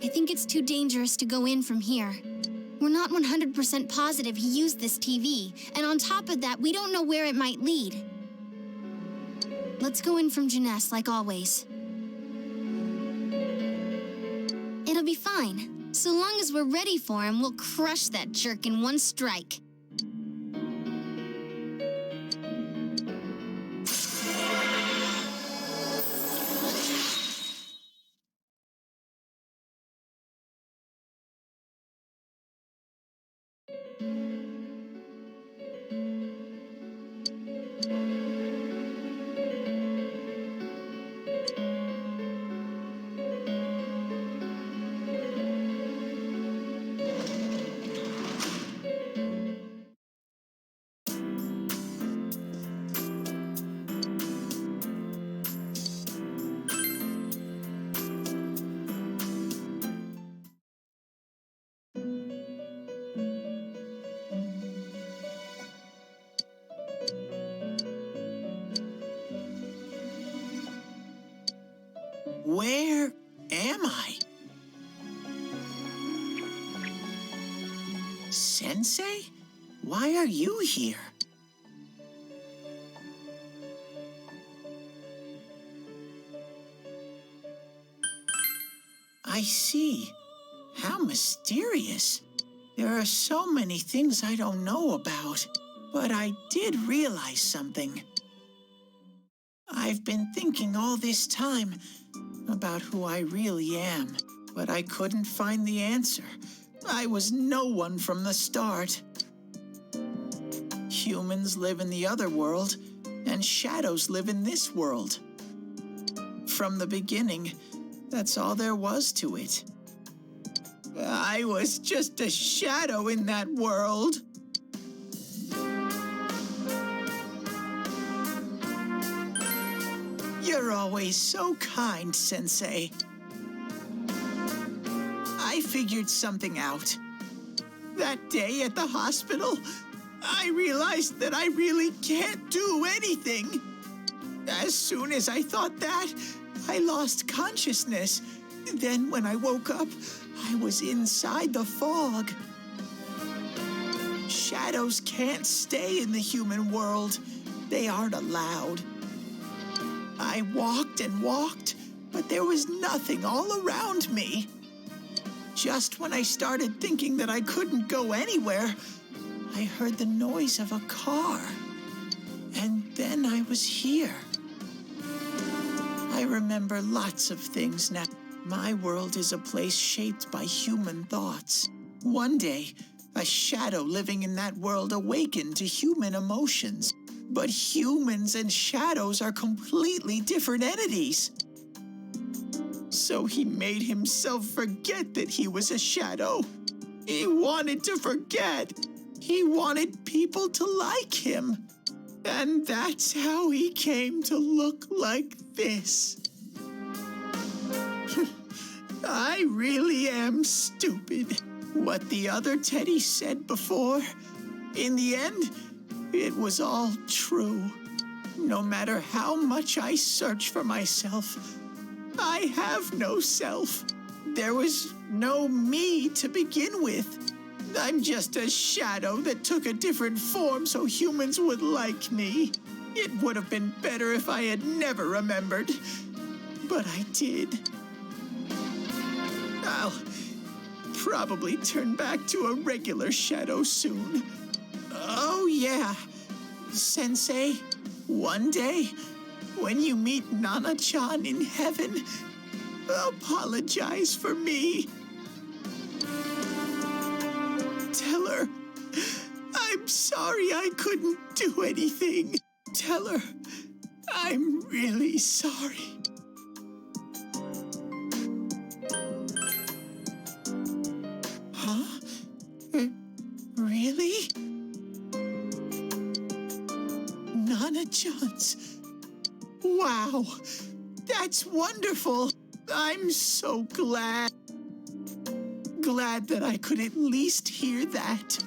I think it's too dangerous to go in from here. We're not 100% positive he used this TV, and on top of that, we don't know where it might lead. Let's go in from Jeunesse, like always. It'll be fine. So long as we're ready for him, we'll crush that jerk in one strike. Where am I? Sensei? Why are you here? I see. How mysterious. There are so many things I don't know about. But I did realize something. I've been thinking all this time about who I really am, but I couldn't find the answer. I was no one from the start. Humans live in the other world, and shadows live in this world. From the beginning, that's all there was to it. I was just a shadow in that world. You're always so kind, Sensei. I figured something out. That day at the hospital, I realized that I really can't do anything. As soon as I thought that, I lost consciousness. Then when I woke up, I was inside the fog. Shadows can't stay in the human world. They aren't allowed. I walked and walked, but there was nothing all around me. Just when I started thinking that I couldn't go anywhere, I heard the noise of a car. And then I was here. I remember lots of things now. My world is a place shaped by human thoughts. One day, a shadow living in that world awakened to human emotions. But humans and shadows are completely different entities. So he made himself forget that he was a shadow. He wanted to forget. He wanted people to like him. And that's how he came to look like this. I really am stupid. What the other Teddie said before, in the end, it was all true. No matter how much I search for myself, I have no self. There was no me to begin with. I'm just a shadow that took a different form so humans would like me. It would have been better if I had never remembered, but I did. I'll probably turn back to a regular shadow soon. Oh yeah, Sensei, one day, when you meet Nana-chan in heaven, apologize for me. Tell her, I'm sorry I couldn't do anything. Tell her, I'm really sorry. Huh? Really? Nana-chan's. Wow, that's wonderful. I'm so glad. Glad that I could at least hear that.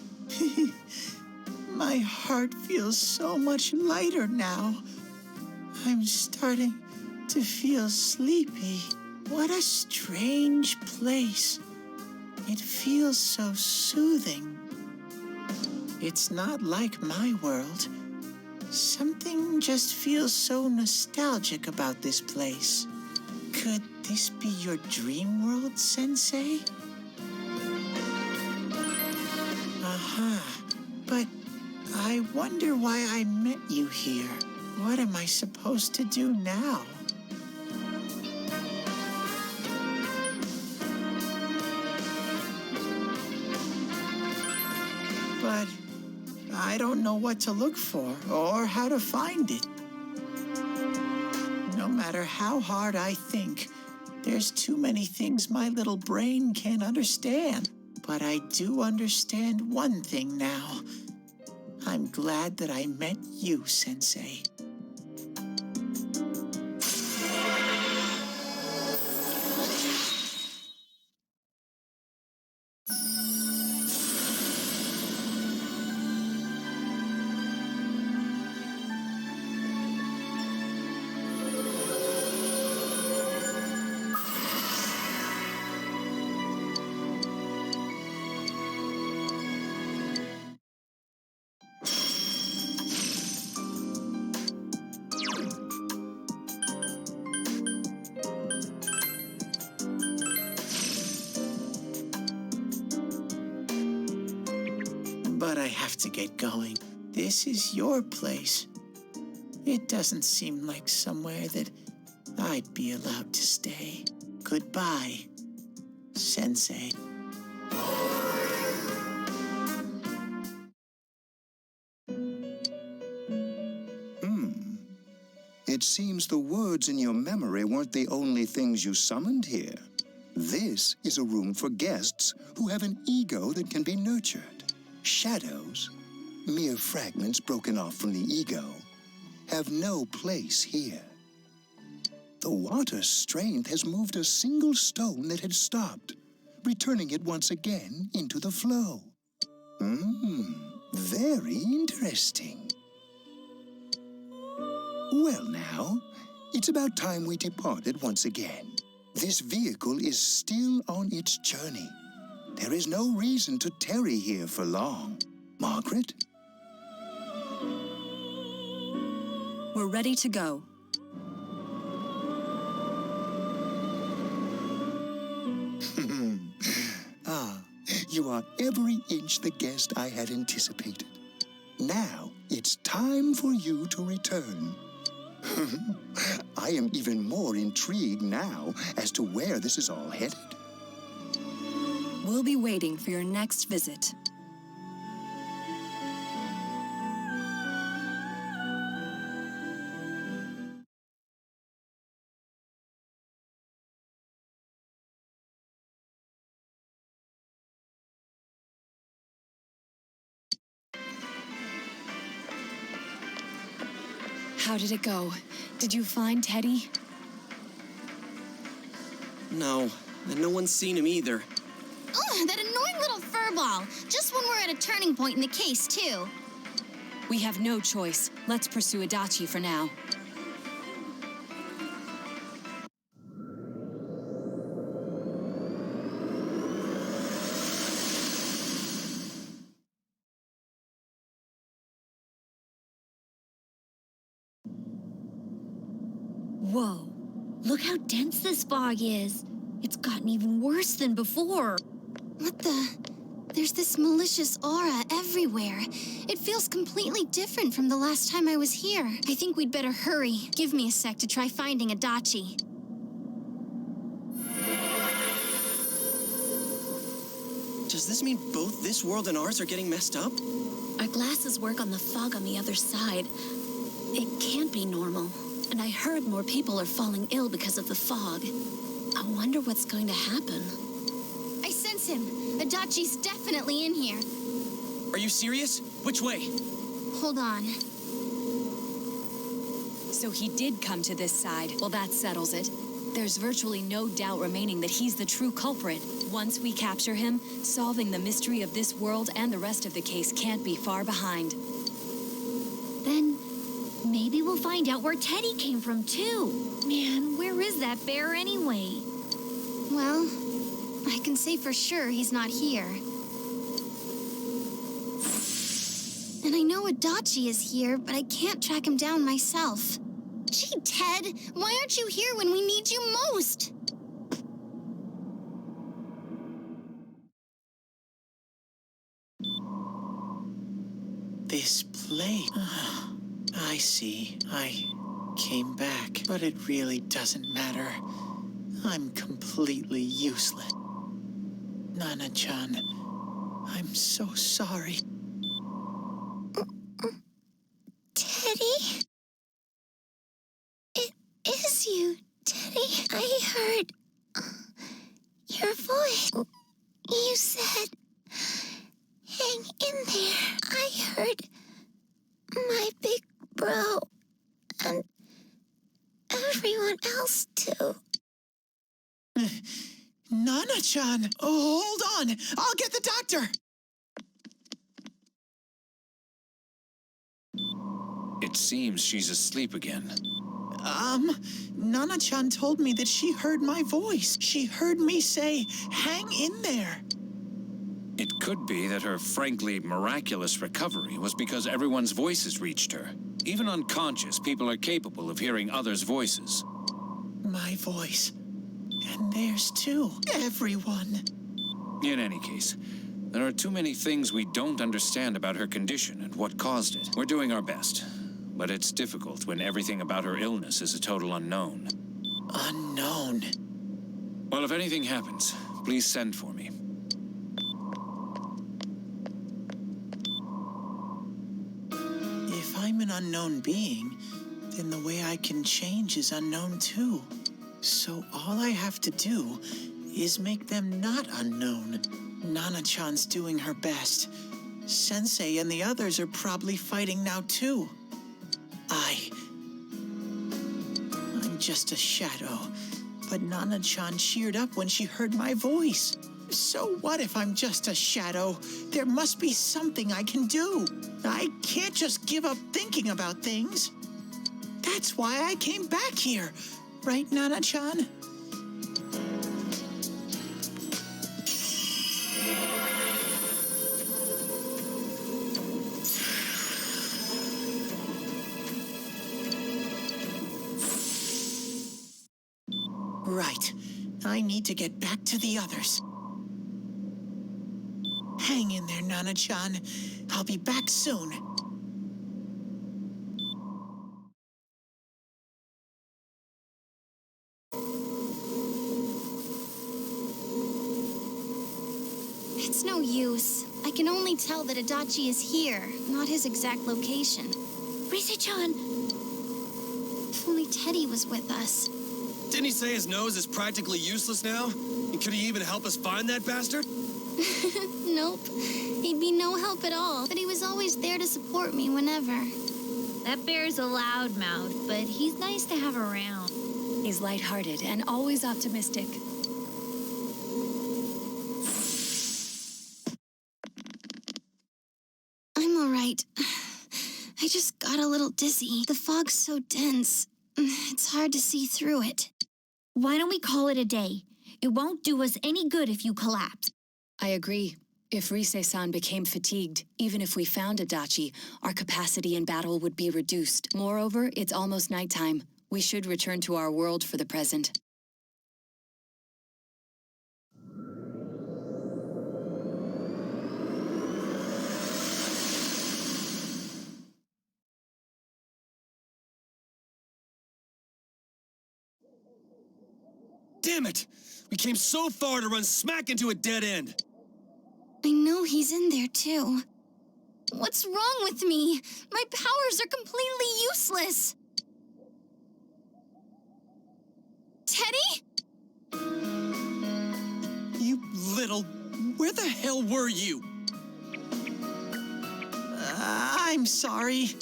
My heart feels so much lighter now. I'm starting to feel sleepy. What a strange place. It feels so soothing. It's not like my world. Something just feels so nostalgic about this place. Could this be your dream world, Sensei? But I wonder why I met you here. What am I supposed to do now? But I don't know what to look for or how to find it. No matter how hard I think, there's too many things my little brain can't understand. But I do understand one thing now. I'm glad that I met you, Sensei. But I have to get going. This is your place. It doesn't seem like somewhere that I'd be allowed to stay. Goodbye, Sensei. It seems the words in your memory weren't the only things you summoned here. This is a room for guests who have an ego that can be nurtured. Shadows, mere fragments broken off from the ego, have no place here. The water's strength has moved a single stone that had stopped, returning it once again into the flow. Very interesting. Well now, it's about time we departed once again. This vehicle is still on its journey. There is no reason to tarry here for long. Margaret? We're ready to go. You are every inch the guest I had anticipated. Now, it's time for you to return. I am even more intrigued now as to where this is all headed. We'll be waiting for your next visit. How did it go? Did you find Teddie? No, and no one's seen him either. Ugh, that annoying little furball. Just when we're at a turning point in the case, too. We have no choice. Let's pursue Adachi for now. Whoa. Look how dense this fog is. It's gotten even worse than before. What the? There's this malicious aura everywhere. It feels completely different from the last time I was here. I think we'd better hurry. Give me a sec to try finding Adachi. Does this mean both this world and ours are getting messed up? Our glasses work on the fog on the other side. It can't be normal. And I heard more people are falling ill because of the fog. I wonder what's going to happen. I sense him. Adachi's definitely in here. Are you serious? Which way? Hold on. So he did come to this side. Well, that settles it. There's virtually no doubt remaining that he's the true culprit. Once we capture him, solving the mystery of this world and the rest of the case can't be far behind. Then maybe we'll find out where Teddie came from, too. Man, where is that bear anyway? Well, I can say for sure he's not here. And I know Adachi is here, but I can't track him down myself. Gee, Ted, why aren't you here when we need you most? This place. I see. I came back, but it really doesn't matter. I'm completely useless. Nana-chan, I'm so sorry. Teddie? It is you, Teddie. I heard your voice. You said, hang in there. I heard my big bro and everyone else too. Nana-chan! Oh, hold on! I'll get the doctor! It seems she's asleep again. Nana-chan told me that she heard my voice. She heard me say, hang in there. It could be that her frankly miraculous recovery was because everyone's voices reached her. Even unconscious, people are capable of hearing others' voices. My voice. And theirs too. Everyone. In any case, there are too many things we don't understand about her condition and what caused it. We're doing our best, but it's difficult when everything about her illness is a total unknown. Unknown? Well, if anything happens, please send for me. If I'm an unknown being, then the way I can change is unknown too. So all I have to do is make them not unknown. Nana-chan's doing her best. Sensei and the others are probably fighting now too. I'm just a shadow, but Nana-chan cheered up when she heard my voice. So what if I'm just a shadow? There must be something I can do. I can't just give up thinking about things. That's why I came back here. Right, Nana-chan? Right. I need to get back to the others. Hang in there, Nana-chan. I'll be back soon. It's no use. I can only tell that Adachi is here, not his exact location. Rise-chan! If only Teddie was with us. Didn't he say his nose is practically useless now? And could he even help us find that bastard? Nope. He'd be no help at all, but he was always there to support me whenever. That bear's a loudmouth, but he's nice to have around. He's lighthearted and always optimistic. I'm all right. I just got a little dizzy. The fog's so dense. It's hard to see through it. Why don't we call it a day? It won't do us any good if you collapse. I agree. If Rise-san became fatigued, even if we found Adachi, our capacity in battle would be reduced. Moreover, it's almost nighttime. We should return to our world for the present. Damn it! We came so far to run smack into a dead end. I know he's in there, too. What's wrong with me? My powers are completely useless. Teddie? You little... Where the hell were you? I'm sorry.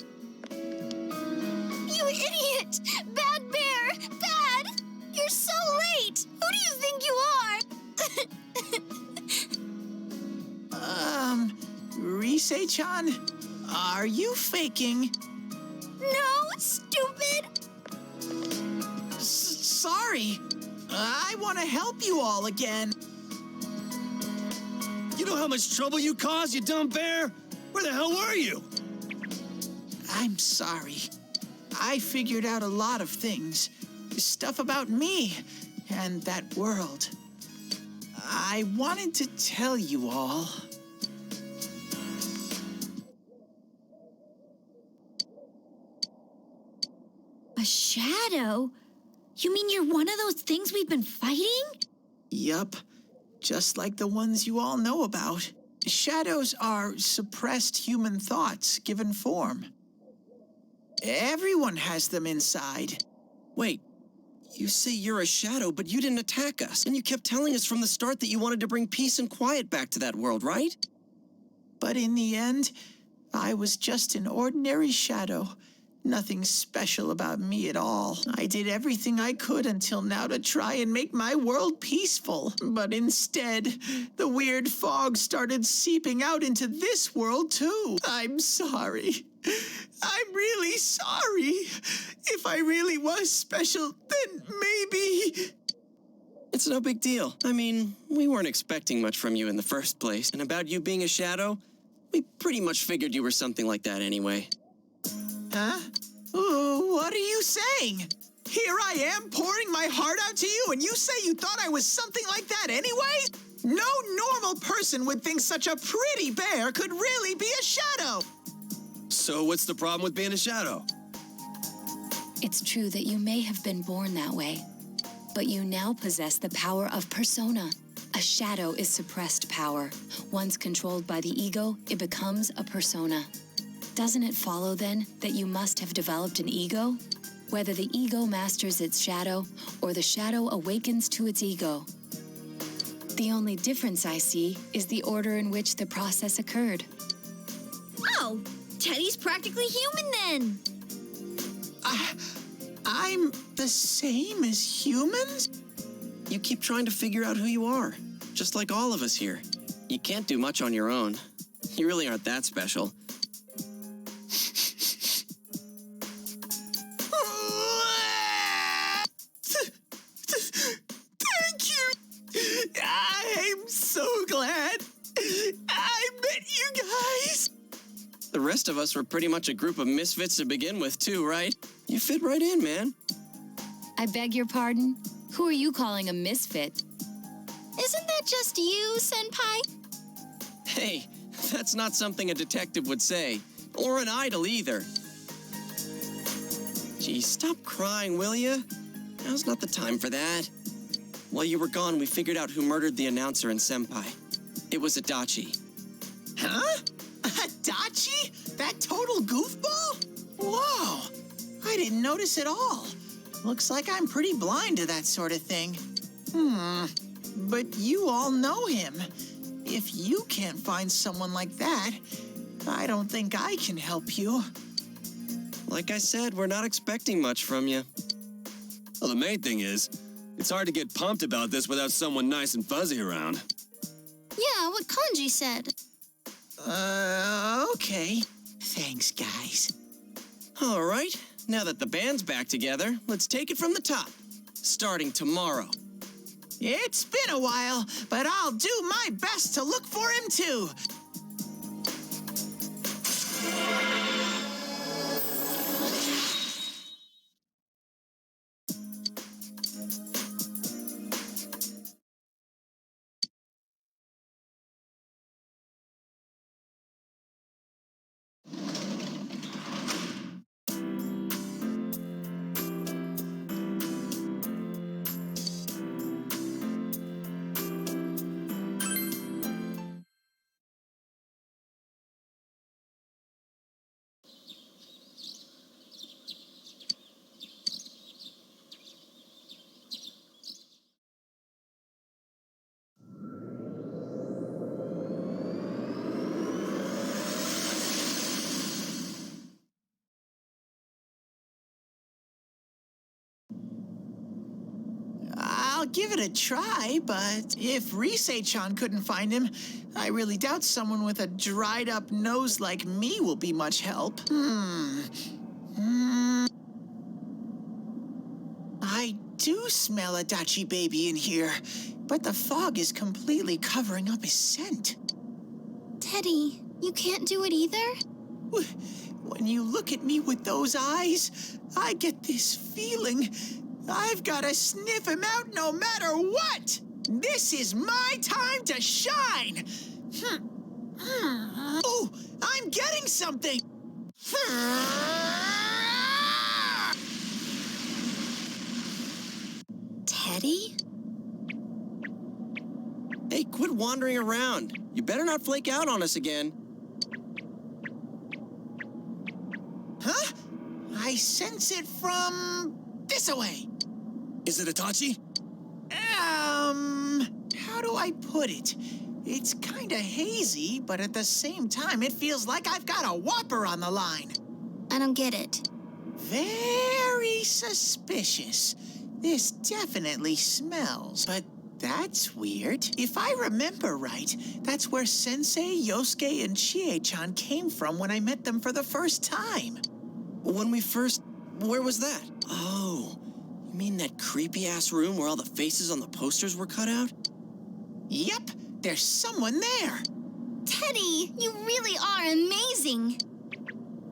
You idiot! Bad bear! Bad! You're so late! Who do you think you are? Rise-chan, are you faking? No, stupid! Sorry. I want to help you all again. You know how much trouble you caused, you dumb bear? Where the hell were you? I'm sorry. I figured out a lot of things. Stuff about me and that world. I wanted to tell you all. A shadow? You mean you're one of those things we've been fighting? Yup. Just like the ones you all know about. Shadows are suppressed human thoughts given form. Everyone has them inside. Wait, you say you're a shadow, but you didn't attack us. And you kept telling us from the start that you wanted to bring peace and quiet back to that world, right? But in the end, I was just an ordinary shadow. Nothing special about me at all. I did everything I could until now to try and make my world peaceful. But instead, the weird fog started seeping out into this world too. I'm sorry. I'm really sorry. If I really was special, then maybe... It's no big deal. I mean, we weren't expecting much from you in the first place. And about you being a shadow, we pretty much figured you were something like that anyway. Huh? Ooh, what are you saying? Here I am pouring my heart out to you, and you say you thought I was something like that anyway? No normal person would think such a pretty bear could really be a shadow. So what's the problem with being a shadow? It's true that you may have been born that way, but you now possess the power of persona. A shadow is suppressed power. Once controlled by the ego, it becomes a persona. Doesn't it follow, then, that you must have developed an ego? Whether the ego masters its shadow, or the shadow awakens to its ego. The only difference I see is the order in which the process occurred. Oh, Teddie's practically human then. I'm the same as humans? You keep trying to figure out who you are, just like all of us here. You can't do much on your own. You really aren't that special. rest of us were pretty much a group of misfits to begin with, too, right? You fit right in, man. I beg your pardon? Who are you calling a misfit? Isn't that just you, Senpai? Hey, that's not something a detective would say. Or an idol, either. Gee, stop crying, will ya? Now's not the time for that. While you were gone, we figured out who murdered the announcer and Senpai. It was Adachi. Huh? Adachi? That total goofball? Whoa! I didn't notice at all. Looks like I'm pretty blind to that sort of thing. But you all know him. If you can't find someone like that, I don't think I can help you. Like I said, we're not expecting much from you. Well, the main thing is, it's hard to get pumped about this without someone nice and fuzzy around. Yeah, what Kanji said. Okay. Thanks, guys. All right, now that the band's back together, let's take it from the top. Starting tomorrow. It's been a while, but I'll do my best to look for him, too. I'll give it a try, but if Risei-chan couldn't find him, I really doubt someone with a dried-up nose like me will be much help. I do smell Adachi baby in here, but the fog is completely covering up his scent. Teddie, you can't do it either? When you look at me with those eyes, I get this feeling I've got to sniff him out no matter what! This is my time to shine! Oh, I'm getting something! Teddie? Hey, quit wandering around. You better not flake out on us again. Huh? I sense it from this away. Is it Itachi? How do I put it? It's kinda hazy, but at the same time, it feels like I've got a whopper on the line. I don't get it. Very suspicious. This definitely smells, but that's weird. If I remember right, that's where Sensei, Yosuke, and Chie-chan came from when I met them for the first time. When we first... Where was that? Oh, you mean that creepy-ass room where all the faces on the posters were cut out? Yep, there's someone there. Teddie, you really are amazing.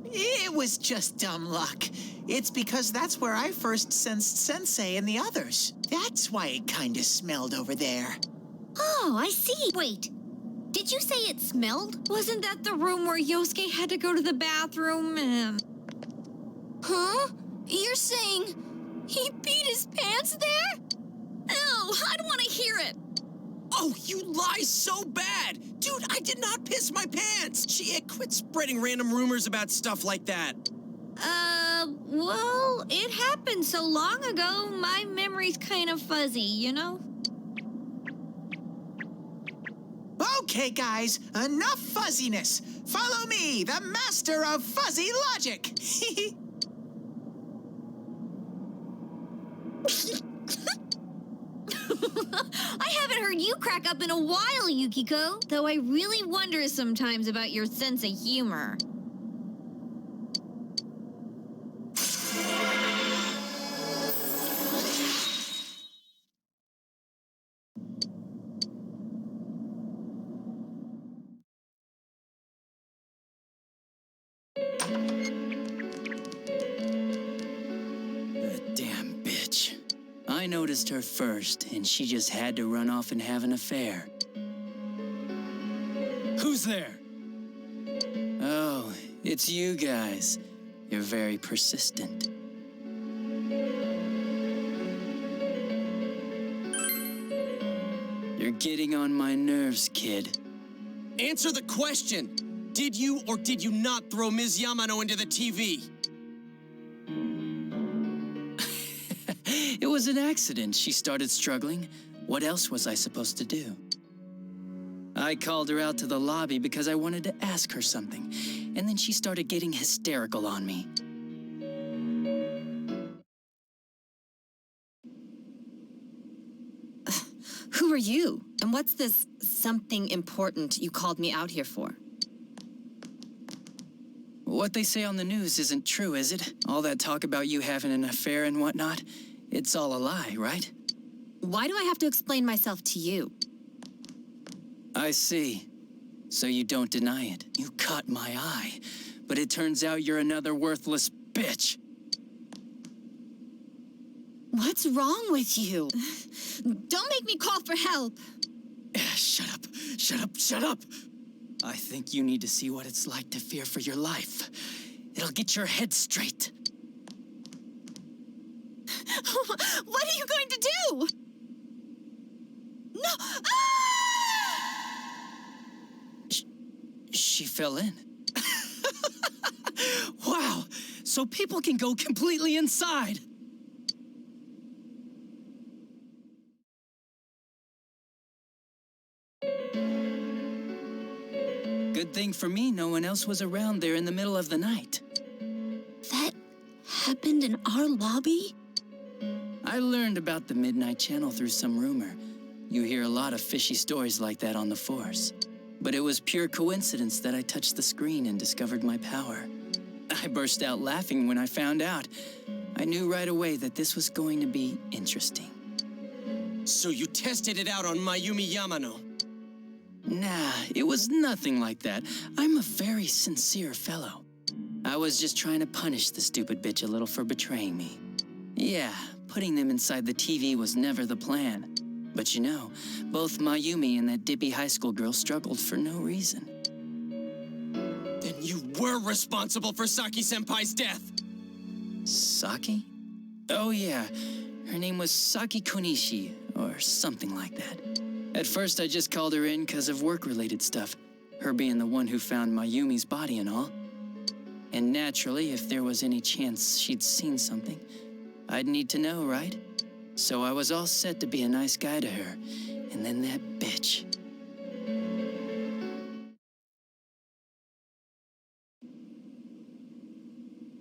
It was just dumb luck. It's because that's where I first sensed Sensei and the others. That's why it kinda smelled over there. Oh, I see. Wait, did you say it smelled? Wasn't that the room where Yosuke had to go to the bathroom? Huh? You're saying he peed his pants there? Ew, I don't want to hear it. Oh, you lie so bad! Dude, I did not piss my pants! Chie, quit spreading random rumors about stuff like that. Well, it happened so long ago, my memory's kind of fuzzy, you know? Okay, guys, enough fuzziness. Follow me, the master of fuzzy logic. I haven't heard you crack up in a while, Yukiko. Though I really wonder sometimes about your sense of humor. The damn bitch. I noticed her first, and she just had to run off and have an affair. Who's there? Oh, it's you guys. You're very persistent. You're getting on my nerves, kid. Answer the question! Did you or did you not throw Ms. Yamano into the TV? It was an accident. She started struggling. What else was I supposed to do? I called her out to the lobby because I wanted to ask her something, and then she started getting hysterical on me. Who are you? And what's this something important you called me out here for? What they say on the news isn't true, is it? All that talk about you having an affair and whatnot, it's all a lie, right? Why do I have to explain myself to you? I see. So you don't deny it. You caught my eye. But it turns out you're another worthless bitch. What's wrong with you? Don't make me call for help. Shut up. Shut up. Shut up. I think you need to see what it's like to fear for your life. It'll get your head straight. What are you going to do? No! Ah! She fell in. Wow! So people can go completely inside. Good thing for me, no one else was around there in the middle of the night. That happened in our lobby? I learned about the Midnight Channel through some rumor. You hear a lot of fishy stories like that on the force. But it was pure coincidence that I touched the screen and discovered my power. I burst out laughing when I found out. I knew right away that this was going to be interesting. So you tested it out on Mayumi Yamano? Nah, it was nothing like that. I'm a very sincere fellow. I was just trying to punish the stupid bitch a little for betraying me. Yeah, putting them inside the TV was never the plan. But you know, both Mayumi and that dippy high school girl struggled for no reason. Then you were responsible for Saki-senpai's death! Saki? Oh yeah, her name was Saki Konishi, or something like that. At first I just called her in because of work-related stuff, her being the one who found Mayumi's body and all. And naturally, if there was any chance she'd seen something, I'd need to know, right? So I was all set to be a nice guy to her, and then that bitch.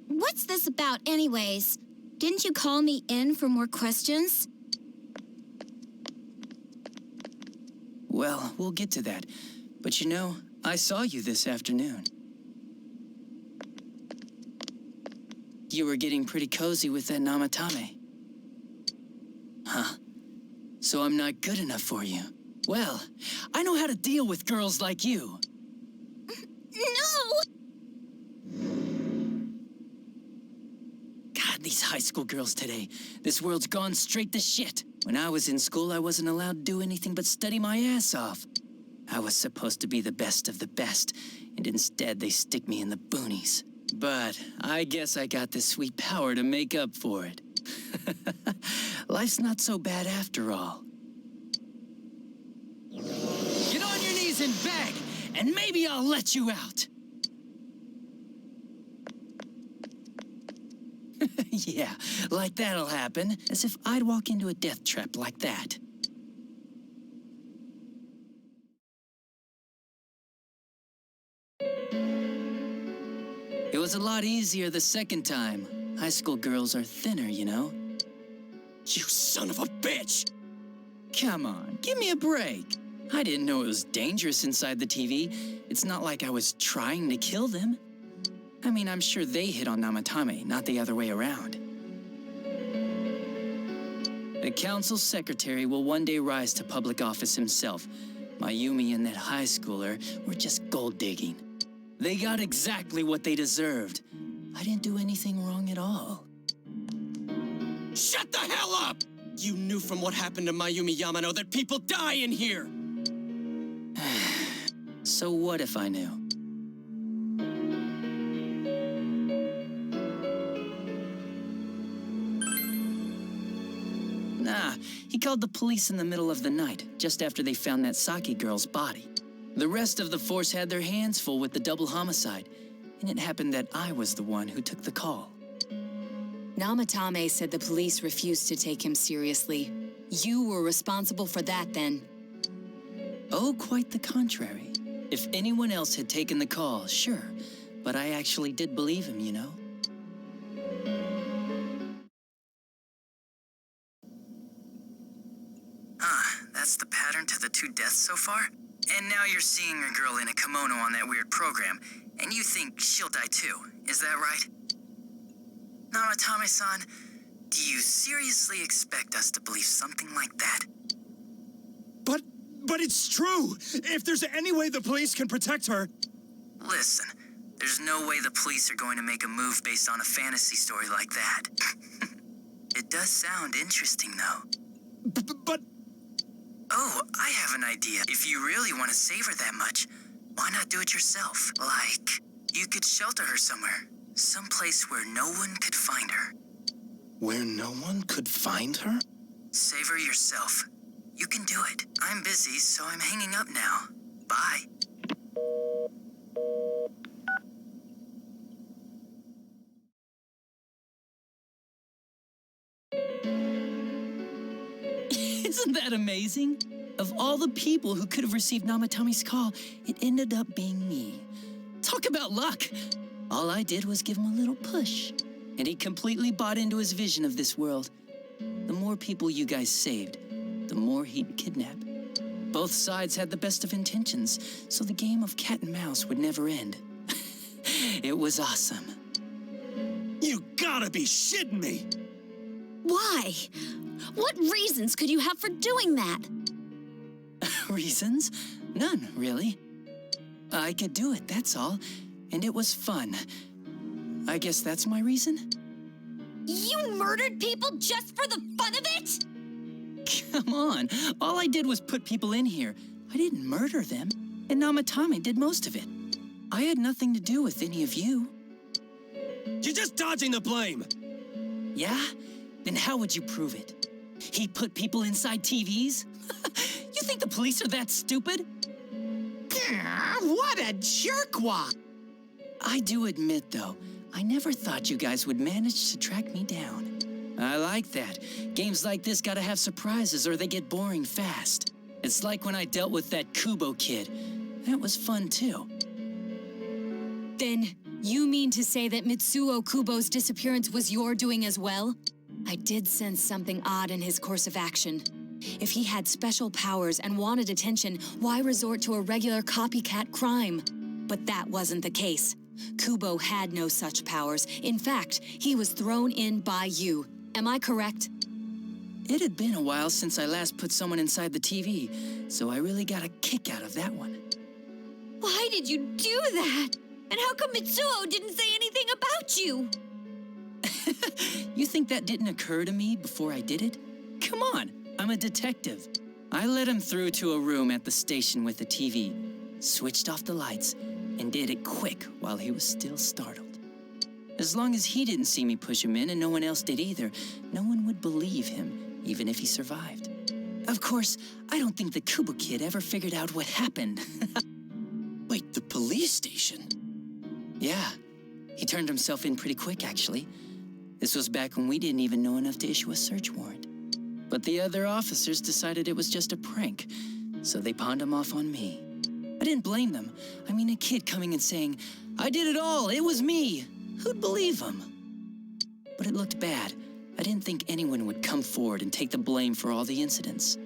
What's this about anyways? Didn't you call me in for more questions? Well, we'll get to that. But you know, I saw you this afternoon. You were getting pretty cozy with that Namatame. Huh? So I'm not good enough for you. Well, I know how to deal with girls like you. No! God, these high school girls today. This world's gone straight to shit. When I was in school, I wasn't allowed to do anything but study my ass off. I was supposed to be the best of the best, and instead they stick me in the boonies. But I guess I got this sweet power to make up for it. Life's not so bad after all. Get on your knees and beg, and maybe I'll let you out. Yeah, like that'll happen, as if I'd walk into a death trap like that. It was a lot easier the second time. High school girls are thinner, you know? You son of a bitch! Come on, give me a break. I didn't know it was dangerous inside the TV. It's not like I was trying to kill them. I mean, I'm sure they hit on Namatame, not the other way around. The council secretary will one day rise to public office himself. Mayumi and that high schooler were just gold digging. They got exactly what they deserved. I didn't do anything wrong at all. Shut the hell up! You knew from what happened to Mayumi Yamano that people die in here! So what if I knew? Nah, he called the police in the middle of the night, just after they found that Saki girl's body. The rest of the force had their hands full with the double homicide, and it happened that I was the one who took the call. Namatame said the police refused to take him seriously. You were responsible for that then. Oh, quite the contrary. If anyone else had taken the call, sure. But I actually did believe him, you know? That's the pattern to the 2 deaths so far? And now you're seeing a girl in a kimono on that weird program, and you think she'll die too, is that right? Namatame-san, do you seriously expect us to believe something like that? But it's true! If there's any way the police can protect her... Listen, there's no way the police are going to make a move based on a fantasy story like that. It does sound interesting, though. But... Oh, I have an idea. If you really want to save her that much, why not do it yourself? Like, you could shelter her somewhere. Someplace where no one could find her. Where no one could find her? Save her yourself. You can do it. I'm busy, so I'm hanging up now. Bye. Isn't that amazing? Of all the people who could have received Namatame's call, it ended up being me. Talk about luck! All I did was give him a little push, and he completely bought into his vision of this world. The more people you guys saved, the more he'd kidnap. Both sides had the best of intentions, so the game of cat and mouse would never end. It was awesome. You gotta be shitting me! Why? What reasons could you have for doing that? Reasons? None, really. I could do it, that's all. And it was fun. I guess that's my reason? You murdered people just for the fun of it? Come on. All I did was put people in here. I didn't murder them. And Namatame did most of it. I had nothing to do with any of you. You're just dodging the blame! Yeah? Then how would you prove it? He put people inside TVs? You think the police are that stupid? What a jerkwad! I do admit, though, I never thought you guys would manage to track me down. I like that. Games like this gotta have surprises or they get boring fast. It's like when I dealt with that Kubo kid. That was fun, too. Then, you mean to say that Mitsuo Kubo's disappearance was your doing as well? I did sense something odd in his course of action. If he had special powers and wanted attention, why resort to a regular copycat crime? But that wasn't the case. Kubo had no such powers. In fact, he was thrown in by you. Am I correct? It had been a while since I last put someone inside the TV, so I really got a kick out of that one. Why did you do that? And how come Mitsuo didn't say anything about you? You think that didn't occur to me before I did it? Come on, I'm a detective. I led him through to a room at the station with the TV, switched off the lights, and did it quick while he was still startled. As long as he didn't see me push him in and no one else did either, no one would believe him, even if he survived. Of course, I don't think the Kubo kid ever figured out what happened. Wait, the police station? Yeah, he turned himself in pretty quick, actually. This was back when we didn't even know enough to issue a search warrant. But the other officers decided it was just a prank, so they pawned him off on me. I didn't blame them. I mean, a kid coming and saying, "I did it all, it was me." Who'd believe him? But it looked bad. I didn't think anyone would come forward and take the blame for all the incidents.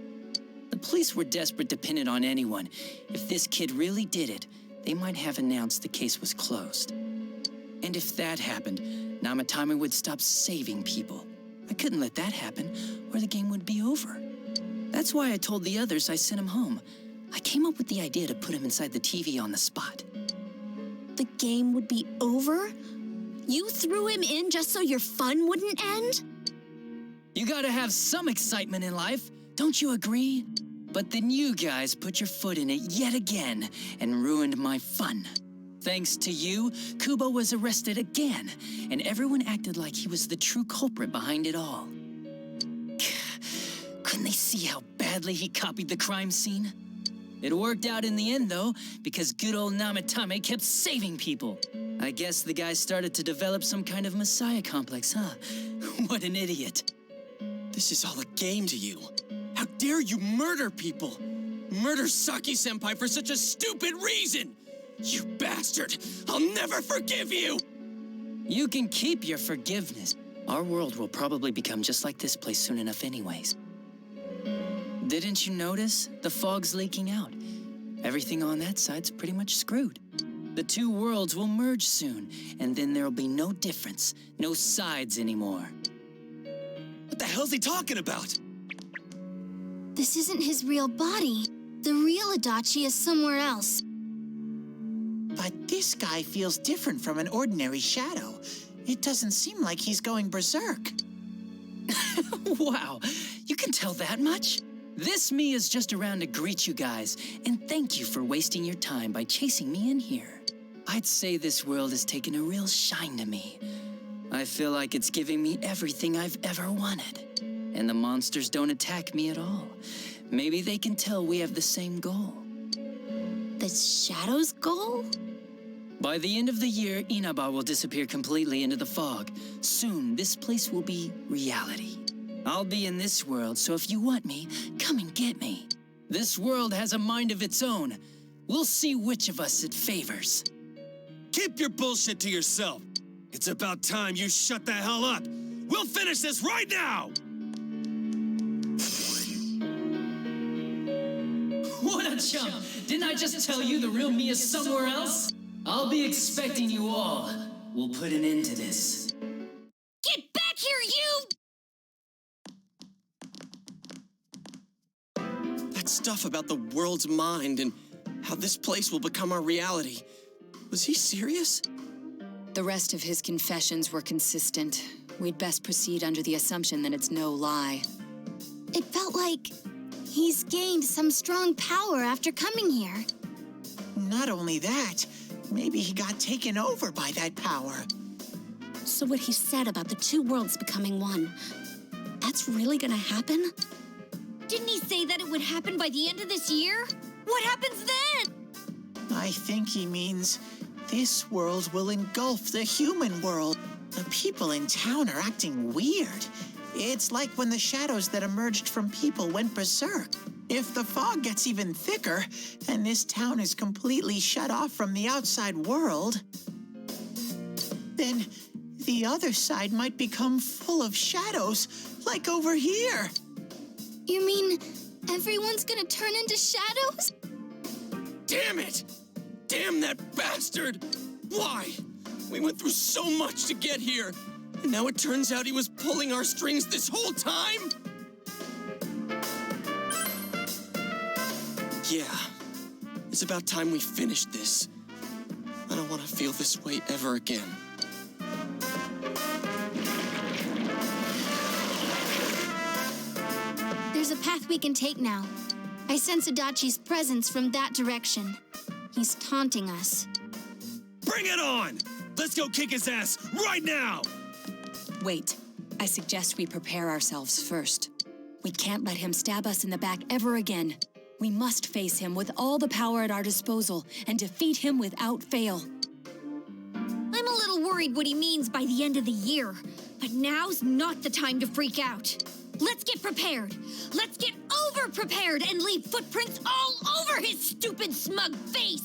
The police were desperate to pin it on anyone. If this kid really did it, they might have announced the case was closed. And if that happened, Namatame would stop saving people. I couldn't let that happen, or the game would be over. That's why I told the others I sent him home. I came up with the idea to put him inside the TV on the spot. the game would be over? You threw him in just so your fun wouldn't end? You gotta have some excitement in life, don't you agree? But then you guys put your foot in it yet again and ruined my fun. Thanks to you, Kubo was arrested again, and everyone acted like he was the true culprit behind it all. Couldn't they see how badly he copied the crime scene? It worked out in the end, though, because good old Namatame kept saving people. I guess the guy started to develop some kind of messiah complex, huh? What an idiot. This is all a game to you. How dare you murder people? Murder Saki-senpai for such a stupid reason! You bastard! I'll never forgive you! You can keep your forgiveness. Our world will probably become just like this place soon enough anyways. Didn't you notice? The fog's leaking out. Everything on that side's pretty much screwed. The two worlds will merge soon, and then there'll be no difference, no sides anymore. What the hell's he talking about? This isn't his real body. The real Adachi is somewhere else. But this guy feels different from an ordinary shadow. It doesn't seem like he's going berserk. Wow, you can tell that much? This me is just around to greet you guys, and thank you for wasting your time by chasing me in here. I'd say this world has taken a real shine to me. I feel like it's giving me everything I've ever wanted. And the monsters don't attack me at all. Maybe they can tell we have the same goal. The Shadow's goal? By the end of the year, Inaba will disappear completely into the fog. Soon, this place will be reality. I'll be in this world, so if you want me, come and get me. This world has a mind of its own. We'll see which of us it favors. Keep your bullshit to yourself. It's about time you shut the hell up. We'll finish this right now! What a chump! Didn't I just tell you the real me is somewhere else? I'll be expecting you all. We'll put an end to this. Get back here, you! That stuff about the world's mind and how this place will become our reality. Was he serious? The rest of his confessions were consistent. We'd best proceed under the assumption that it's no lie. It felt like he's gained some strong power after coming here. Not only that, maybe he got taken over by that power. So what he said about the two worlds becoming one, that's really gonna happen? Didn't he say that it would happen by the end of this year? What happens then? I think he means this world will engulf the human world. The people in town are acting weird. It's like when the shadows that emerged from people went berserk. If the fog gets even thicker, and this town is completely shut off from the outside world, then the other side might become full of shadows, like over here. You mean everyone's gonna turn into shadows? Damn it! Damn that bastard! Why? We went through so much to get here, and now it turns out he was pulling our strings this whole time? Yeah, it's about time we finished this. I don't want to feel this way ever again. There's a path we can take now. I sense Adachi's presence from that direction. He's taunting us. Bring it on! Let's go kick his ass right now! Wait, I suggest we prepare ourselves first. We can't let him stab us in the back ever again. We must face him with all the power at our disposal and defeat him without fail. I'm a little worried what he means by the end of the year, but now's not the time to freak out. Let's get prepared. Let's get over-prepared and leave footprints all over his stupid, smug face.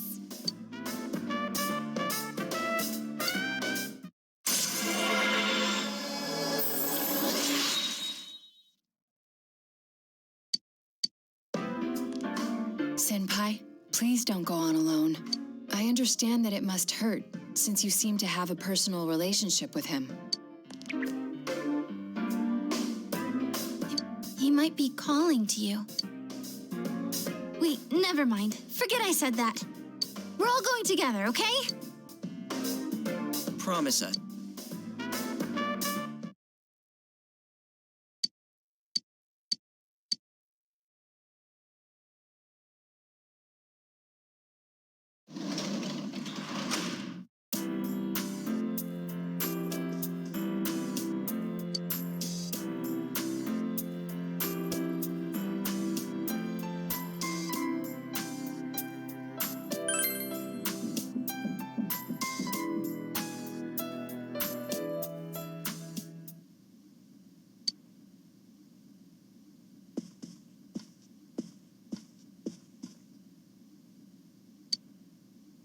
Senpai, please don't go on alone. I understand that it must hurt, since you seem to have a personal relationship with him. He might be calling to you. Wait, never mind. Forget I said that. We're all going together, okay? Promise us.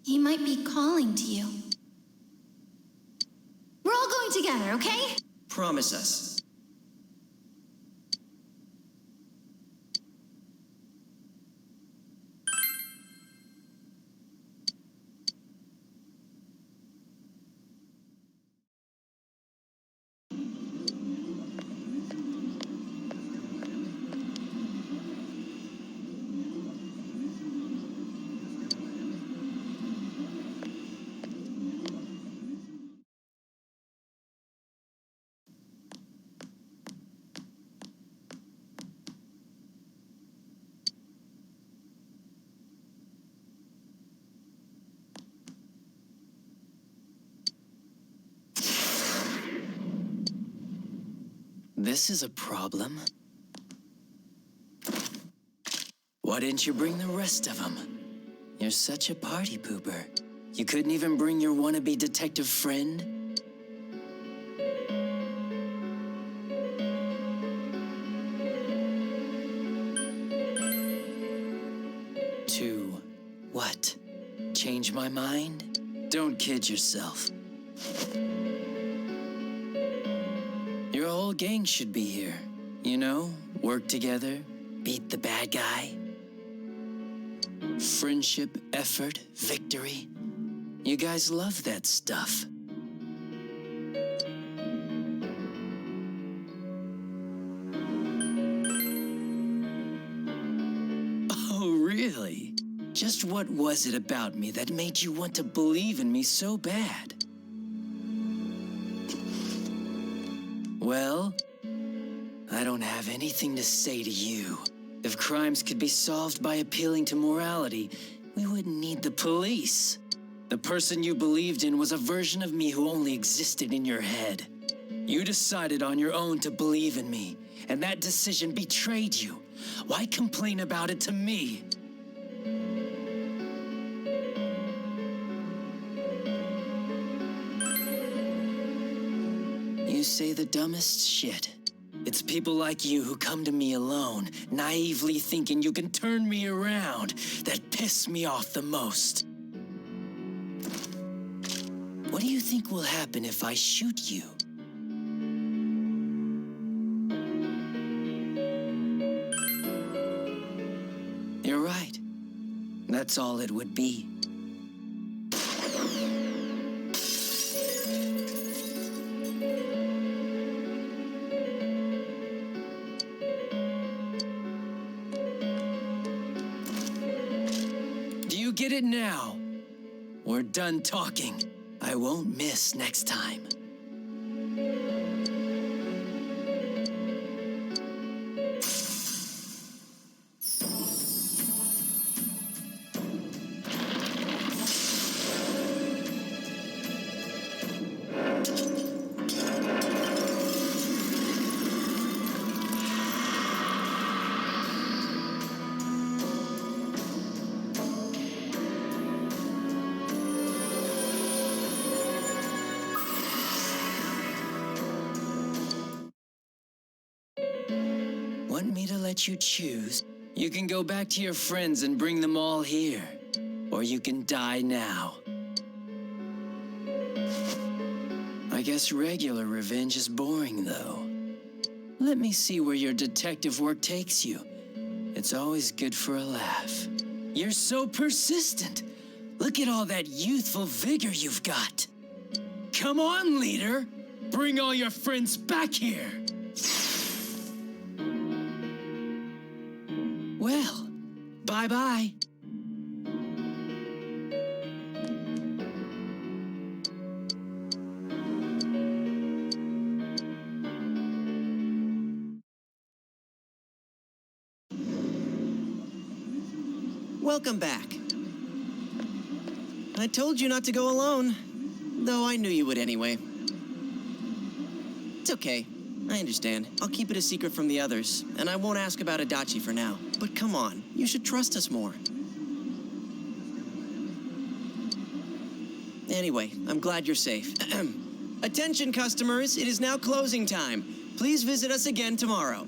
He might be calling to you. We're all going together, okay? Promise us. This is a problem. Why didn't you bring the rest of them? You're such a party pooper. You couldn't even bring your wannabe detective friend? To what? Change my mind? Don't kid yourself. Your whole gang should be here. You know, work together, beat the bad guy. Friendship, effort, victory. You guys love that stuff. Oh, really? Just what was it about me that made you want to believe in me so bad? Well, I don't have anything to say to you. If crimes could be solved by appealing to morality, we wouldn't need the police. The person you believed in was a version of me who only existed in your head. You decided on your own to believe in me, and that decision betrayed you. Why complain about it to me? You say the dumbest shit. It's people like you who come to me alone, naively thinking you can turn me around, that piss me off the most. What do you think will happen if I shoot you? You're right. That's all it would be. Get it now. We're done talking. I won't miss next time. Want me to let you choose? You can go back to your friends and bring them all here. Or you can die now. I guess regular revenge is boring, though. Let me see where your detective work takes you. It's always good for a laugh. You're so persistent. Look at all that youthful vigor you've got. Come on, leader. Bring all your friends back here. Well, bye-bye. Welcome back. I told you not to go alone, though I knew you would anyway. It's okay. I understand. I'll keep it a secret from the others, and I won't ask about Adachi for now. But come on, you should trust us more. Anyway, I'm glad you're safe. Attention, customers, it is now closing time. Please visit us again tomorrow.